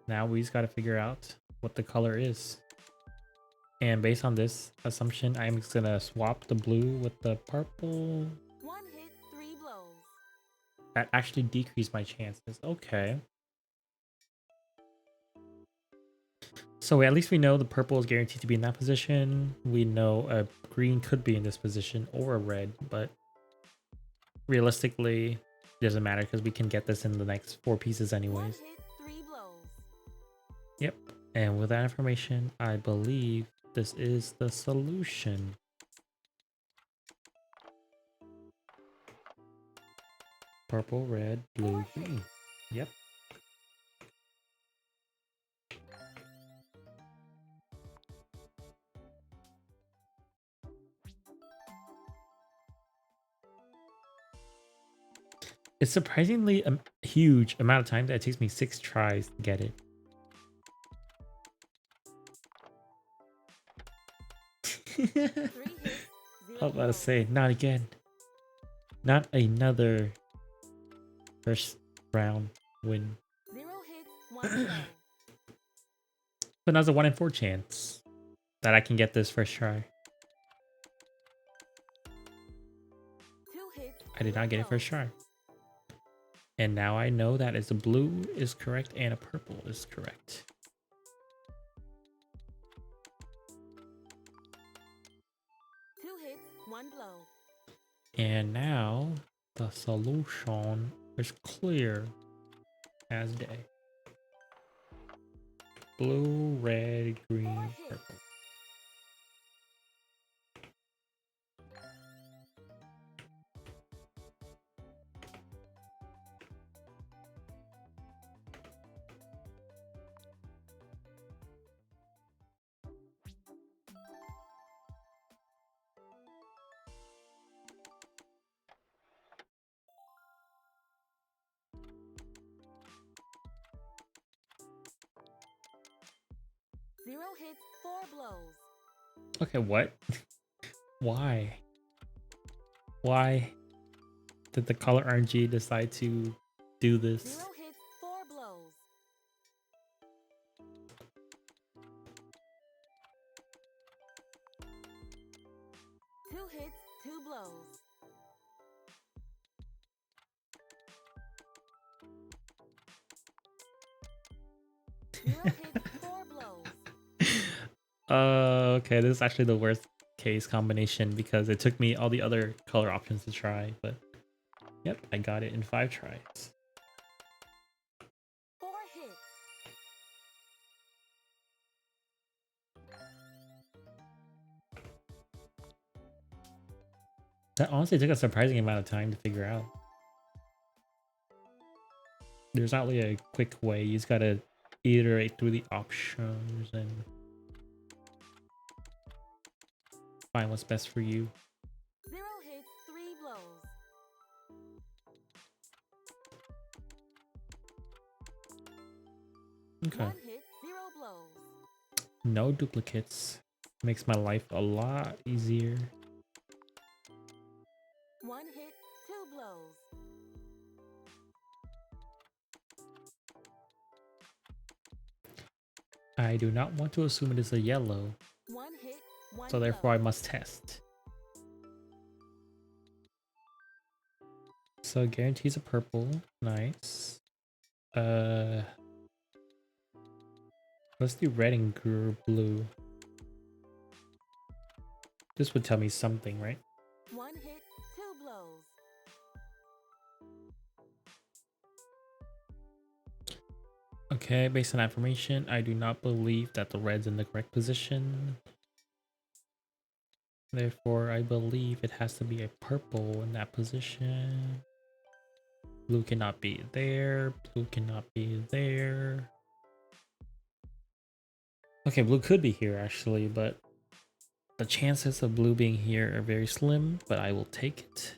Now we just gotta figure out what the color is. And based on this assumption, I'm just gonna swap the blue with the purple. One hit, three blows. That actually decreased my chances. Okay. So at least we know the purple is guaranteed to be in that position. We know a green could be in this position or a red, but realistically, it doesn't matter because we can get this in the next 4 pieces One anyways. hit, three blows. Yep. And with that information, I believe this is the solution. Purple, red, blue, green. Yep. It's surprisingly a huge amount of time that it takes me 6 tries to get it. Three hits, I zero was about to blows. say, not again. Not another first round win. Zero hits, one blow. But that's a 1 in 4 chance that I can get this first try. Two hits, I did not get it first try. And now I know that is a blue is correct and a purple is correct. two hits, one blow. And now the solution is clear as day. Blue, red, green, purple. Zero hits, four blows. Okay, what? Why? Why did the color RNG decide to do this? Zero hits, four blows. Two hits, two blows. Zero hits, four blows. Okay, this is actually the worst case combination because it took me all the other color options to try, but yep, I got it in 5 tries. Four hits. That honestly took a surprising amount of time to figure out. There's not really a quick way. You just gotta iterate through the options and find what's best for you. 0 hits, 3 blows. Okay. 1 hit, 0 blows. No duplicates. Makes my life a lot easier. 1 hit, 2 blows. I do not want to assume it is a yellow, 1 hit, 1 so therefore I blow. must test. So guarantees a purple. Nice. Let's do red and blue. This would tell me something, right? 1 hit, 2 blows. Okay, based on affirmation, I do not believe that the red's in the correct position. Therefore, I believe it has to be a purple in that position. Blue cannot be there. Blue cannot be there. Okay, blue could be here actually, but the chances of blue being here are very slim, but I will take it.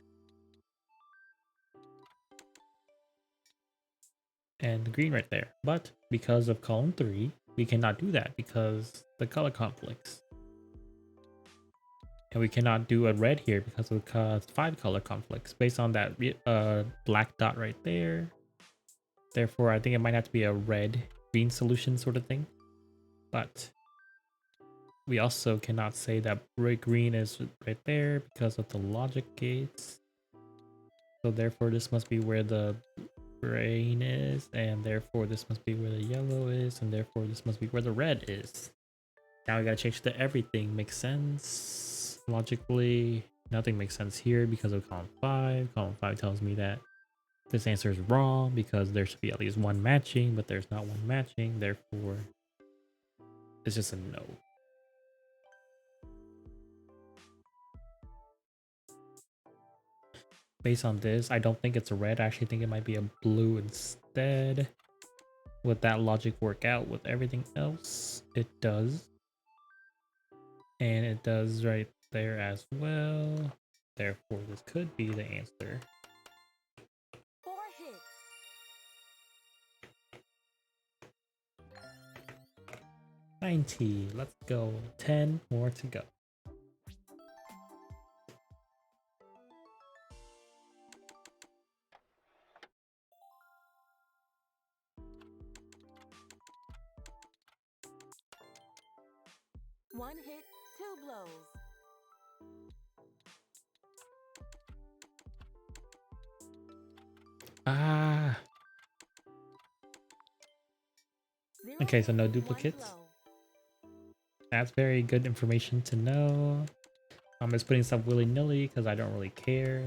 And green right there. But because of column 3, we cannot do that because the color conflicts. And we cannot do a red here because of the 5 color conflicts based on that black dot right there. Therefore, I think it might have to be a red green solution sort of thing. But we also cannot say that green is right there because of the logic gates. So therefore, this must be where the green is, and therefore this must be where the yellow is, and therefore this must be where the red is. Now we gotta change to everything. Makes sense. Logically, nothing makes sense here because of column 5. Column 5 tells me that this answer is wrong because there should be at least one matching, but there's not one matching. Therefore, it's just a no. Based on this, I don't think it's a red. I actually think it might be a blue instead. Would that logic work out with everything else? It does. And it does right there as well. Therefore, this could be the answer. 4 hits. $90. Let's go. 10 more to go. One hit, 2 blows. Ah. 0 Okay, so no hit, 1 duplicates. blow. That's very good information to know. I'm just putting stuff willy-nilly because I don't really care.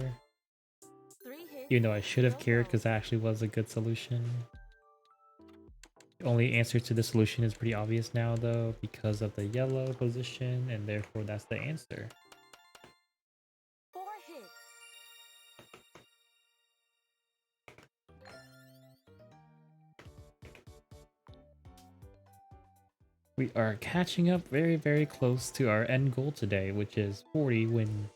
3 hits, Even though I should have 0 cared because blows. that actually was a good solution. The only answer to the solution is pretty obvious now though because of the yellow position, and therefore that's the answer. 4 hits. We are catching up very, very close to our end goal today, which is 40 wins.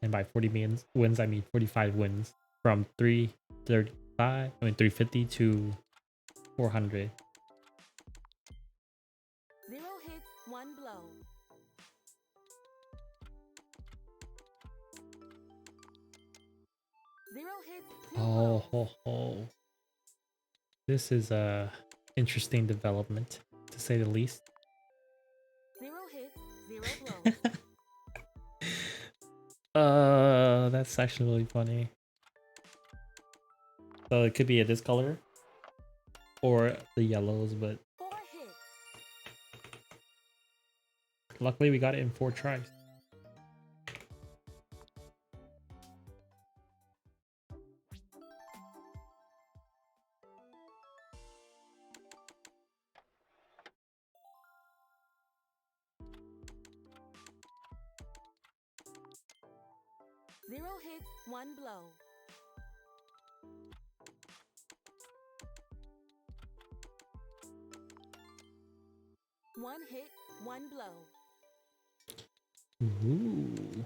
And by 40 wins, I mean 45 wins from 350 to 400. 0 hits, 1 blow. 0 hits, 2 Oh, blows. ho, ho. This is a interesting development, to say the least. 0 hits, 0 blows. That's actually really funny. So it could be a this color or the yellows, but 4 hits. luckily we got it in 4 tries. Zero hits, 1 blow. One hit, one blow. Ooh.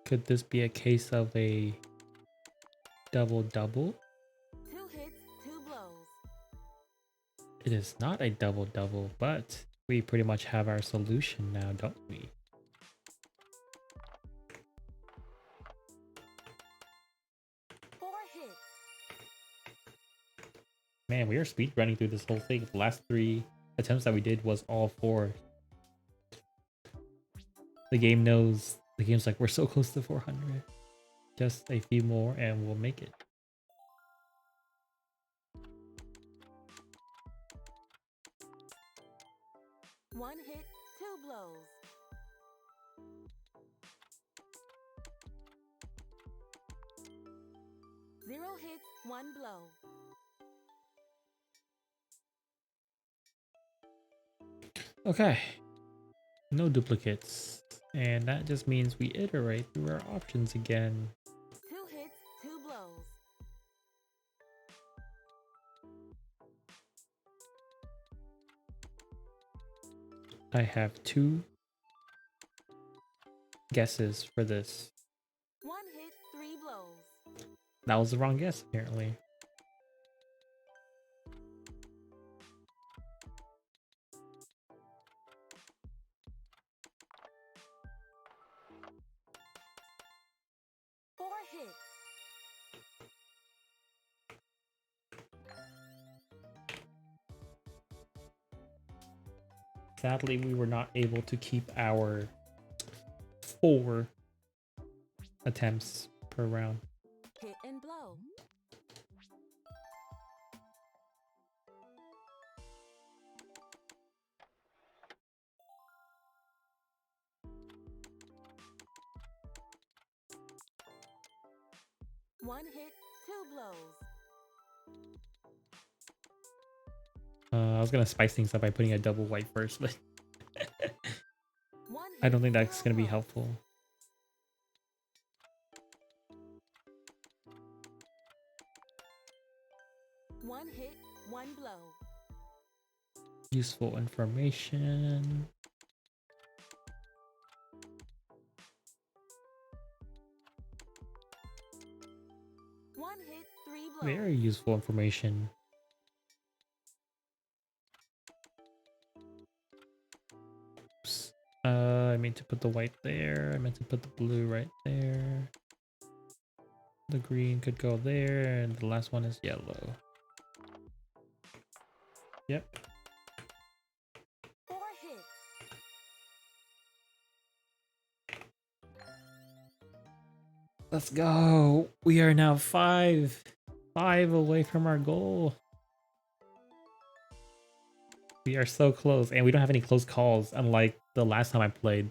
Could this be a case of a double-double? Two hits, two blows. It is not a double-double, but we pretty much have our solution now, don't we? Four hits. Man, we are speed running through this whole thing. The last 3 attempts that we did was all 4. The game knows. The game's like, we're so close to 400. Just a few more and we'll make it. One hit, two blows. Zero hits, one blow. Okay. No duplicates. And that just means we iterate through our options again. Two hits, two blows. I have 2 guesses for this. One hit, three blows. That was the wrong guess, apparently. Four hits. Sadly, we were not able to keep our 4 attempts per round. Hit and blow. One hit, two blows. I was gonna spice things up by putting a double white first, but One hit, I don't think that's zero gonna be blows. helpful. One hit, one blow. Useful information. One hit, three blows. Very useful information. Oops. I meant to put the white there. I meant to put the blue right there. The green could go there, and the last one is yellow. Yep. Four hits. Let's go. We are now 5 away from our goal. We are so close, and we don't have any close calls, unlike the last time I played.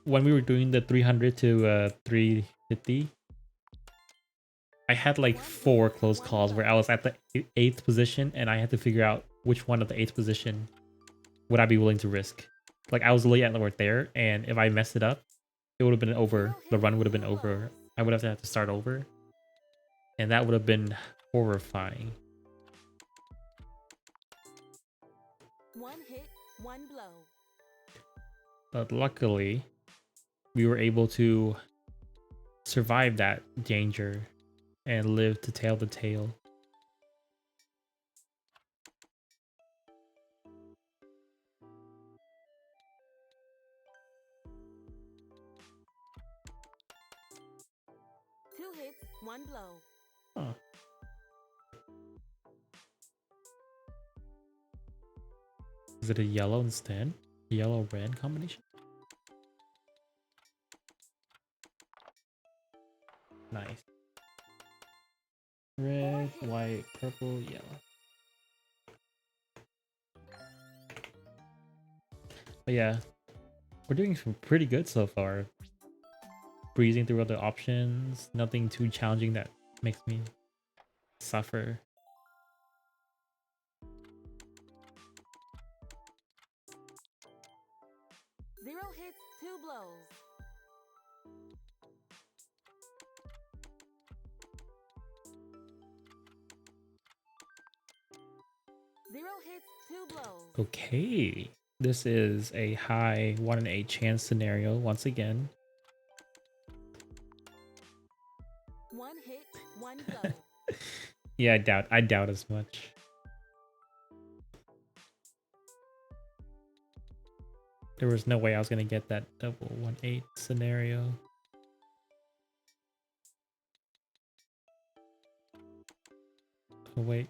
When we were doing the 300 to 350, I had like 4 close calls where I was at the 8th position, and I had to figure out which one of the 8th position would I be willing to risk. Like, I was literally at right there, and if I messed it up, it would have been over. The run would have been over. I would have had to start over, and that would have been horrifying. One hit, one blow. But luckily, we were able to survive that danger and live to tell the tale. Two hits, one blow. Huh. Is it a yellow instead? Yellow-red combination? Nice. Red, white, purple, yellow. But yeah, we're doing some pretty good so far. Breezing through other options, nothing too challenging that makes me suffer. Zero hits, two blows. Zero hits, two blows. Okay, This is a high 1 in 8 chance scenario once again. One hit, one blow. Yeah, I doubt as much. There was no way I was gonna get that double 1/8 scenario. Oh wait.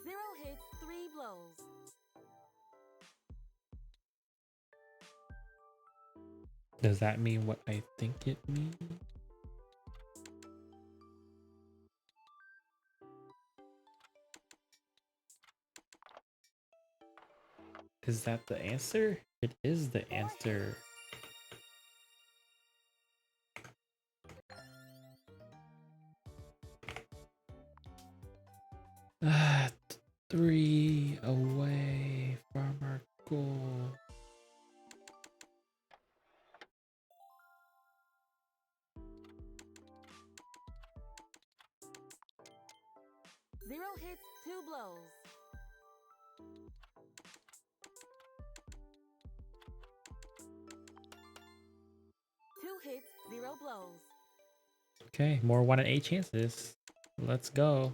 0 hits, 3 blows. Does that mean what I think it means? Is that the answer? It is the answer. Ah, 3 away from our goal. Zero hits, 2 blows. Two hits, 0 blows. Okay, more 1 in 8 chances. Let's go.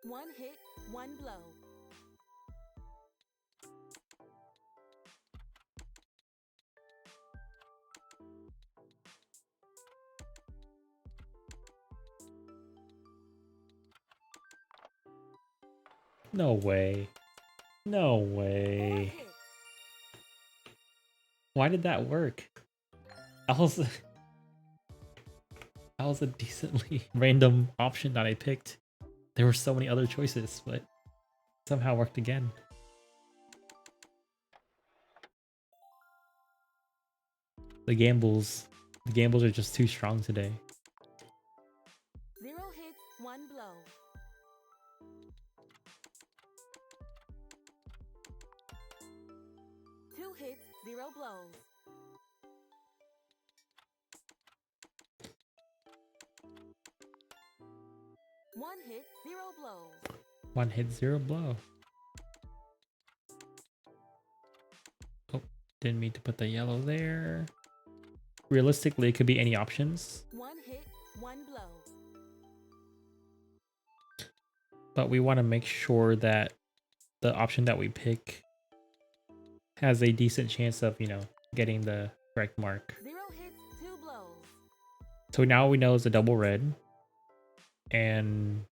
One hit, one blow. No way. No 4 way. hits. Why did that work? I was that was a decently random option that I picked. There were so many other choices, but somehow worked again. The gambles are just too strong today. 0 hits, 1 blow. Two hits, 0 blows. One hit, 0 blows. 1 hit, 0 blow. Oh, didn't mean to put the yellow there. Realistically, it could be any options, One hit, 1 blow. but we want to make sure that the option that we pick has a decent chance of, getting the correct mark. 0 hits, 2 blows. So now we know it's a double red, and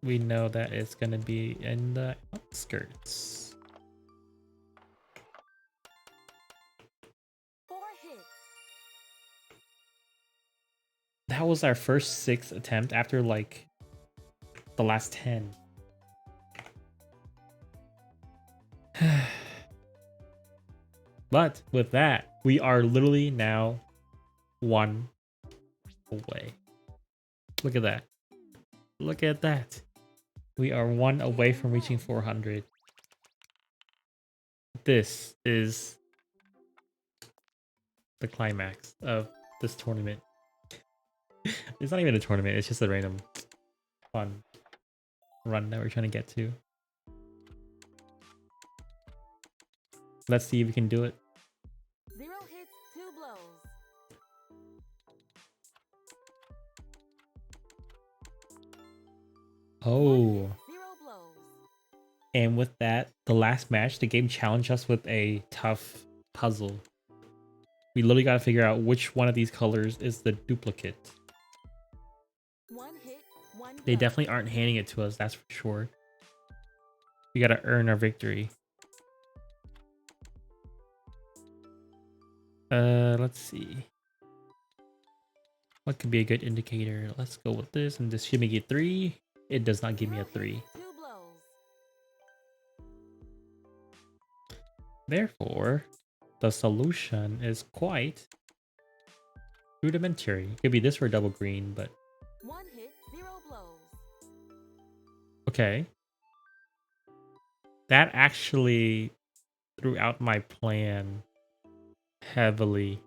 we know that it's going to be in the outskirts. 4 hits. That was our first 6 attempt after like the last 10. But with that, we are literally now 1 away. Look at that. Look at that. We are 1 away from reaching 400. This is the climax of this tournament. It's not even a tournament, it's just a random fun run that we're trying to get to. Let's see if we can do it. 0 hits, 2 blows. Oh. 0 blows. And with that, the last match, the game challenged us with a tough puzzle. We literally got to figure out which one of these colors is the duplicate. One hit, 1 blow. They definitely aren't handing it to us, that's for sure. We got to earn our victory. Let's see. What could be a good indicator? Let's go with this, and this should make it 3. It does not give me a 3. 2 blows. Therefore, the solution is quite rudimentary. It could be this for a double green, but 1 hit, 0 blows. okay. That actually threw out my plan heavily.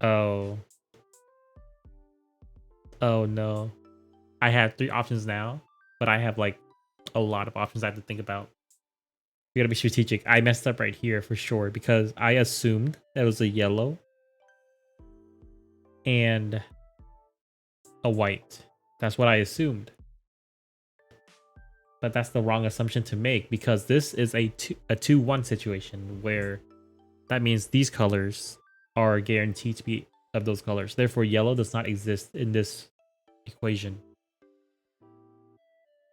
Oh. Oh no. I have 3 options now, but I have like a lot of options I have to think about. We gotta be strategic. I messed up right here for sure because I assumed that it was a yellow and a white. That's what I assumed. But that's the wrong assumption to make because this is a 2-1 situation where that means these colors are guaranteed to be of those colors. Therefore, yellow does not exist in this equation.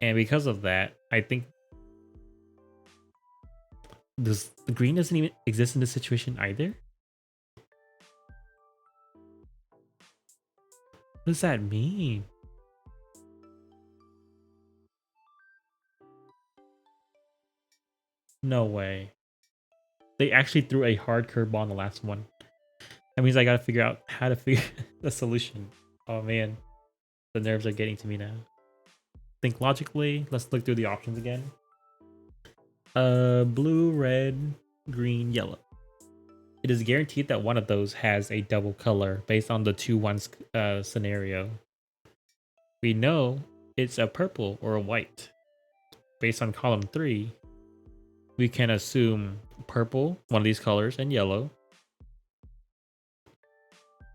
And because of that, I think the green doesn't even exist in this situation either. What does that mean? No way. They actually threw a hard curveball on the last one. That means I gotta figure out how to figure the solution. Oh man, the nerves are getting to me now. Think logically. Let's look through the options again. Blue, red, green, yellow. It is guaranteed that one of those has a double color based on the 2-1 scenario. We know it's a purple or a white. Based on column 3, we can assume purple, one of these colors, and yellow.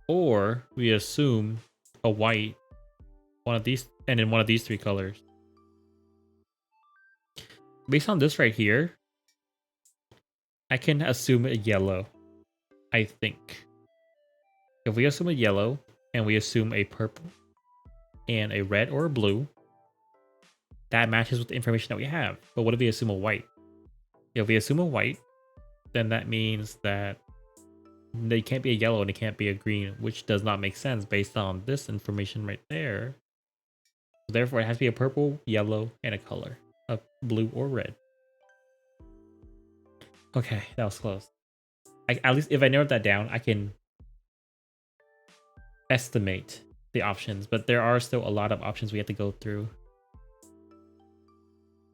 Or we assume a white, one of these, and in one of these 3 colors. Based on this right here, I can assume a yellow, I think. If we assume a yellow, and we assume a purple, and a red or a blue, that matches with the information that we have. But what if we assume a white? If we assume a white, then that means that they can't be a yellow and it can't be a green, which does not make sense based on this information right there. Therefore, it has to be a purple, yellow, and a color of blue or red. Okay, that was close. At least if I narrowed that down, I can estimate the options, but there are still a lot of options we have to go through.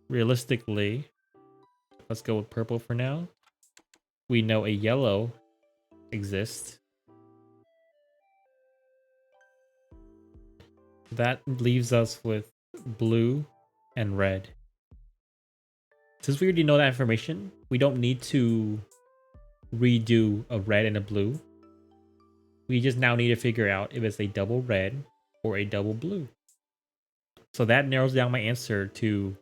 Realistically, let's go with purple for now. We know a yellow exists. That leaves us with blue and red. Since we already know that information, we don't need to redo a red and a blue. We just now need to figure out if it's a double red or a double blue. So that narrows down my answer to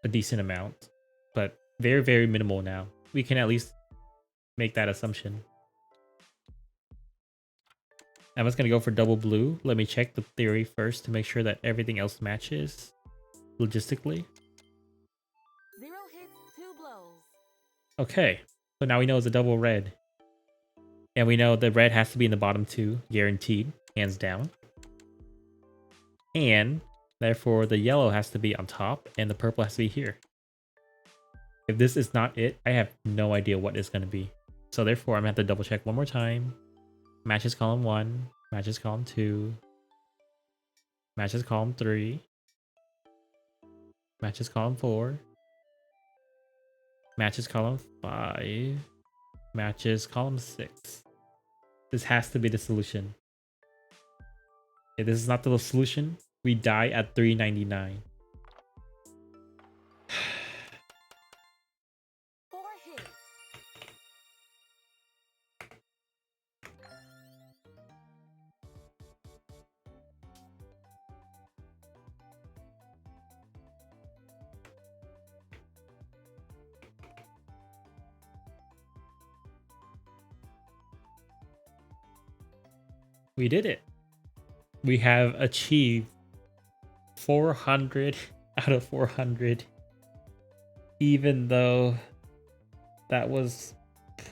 a decent amount, but very, very minimal now. We can at least make that assumption. I'm just going to go for double blue. Let me check the theory first to make sure that everything else matches logistically. 0 hits, 2 blows. Okay, so now we know it's a double red. And we know the red has to be in the bottom 2, guaranteed, hands down. And therefore the yellow has to be on top and the purple has to be here. If this is not it, I have no idea what it's going to be. So therefore I'm going to have to double check one more time. Matches column 1, matches column 2, matches column 3, matches column 4, matches column 5, matches column 6. This has to be the solution. If this is not the solution, we die at 399. 4 hits. We did it. We have achieved 400 out of 400. Even though that was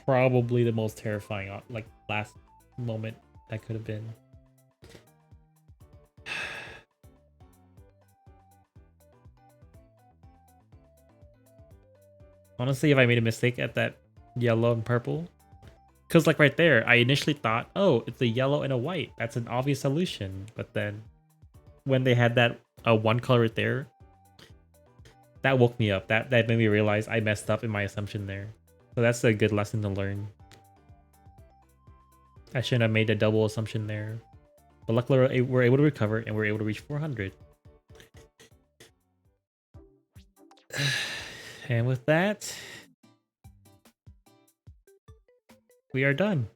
probably the most terrifying, like, last moment that could have been. Honestly, if I made a mistake at that yellow and purple, because like right there, I initially thought, oh, it's a yellow and a white. That's an obvious solution. But then when they had that one color right there, that woke me up. That made me realize I messed up in my assumption there. So that's a good lesson to learn. I shouldn't have made a double assumption there. But luckily we're able to recover and we're able to reach 400. And with that, we are done.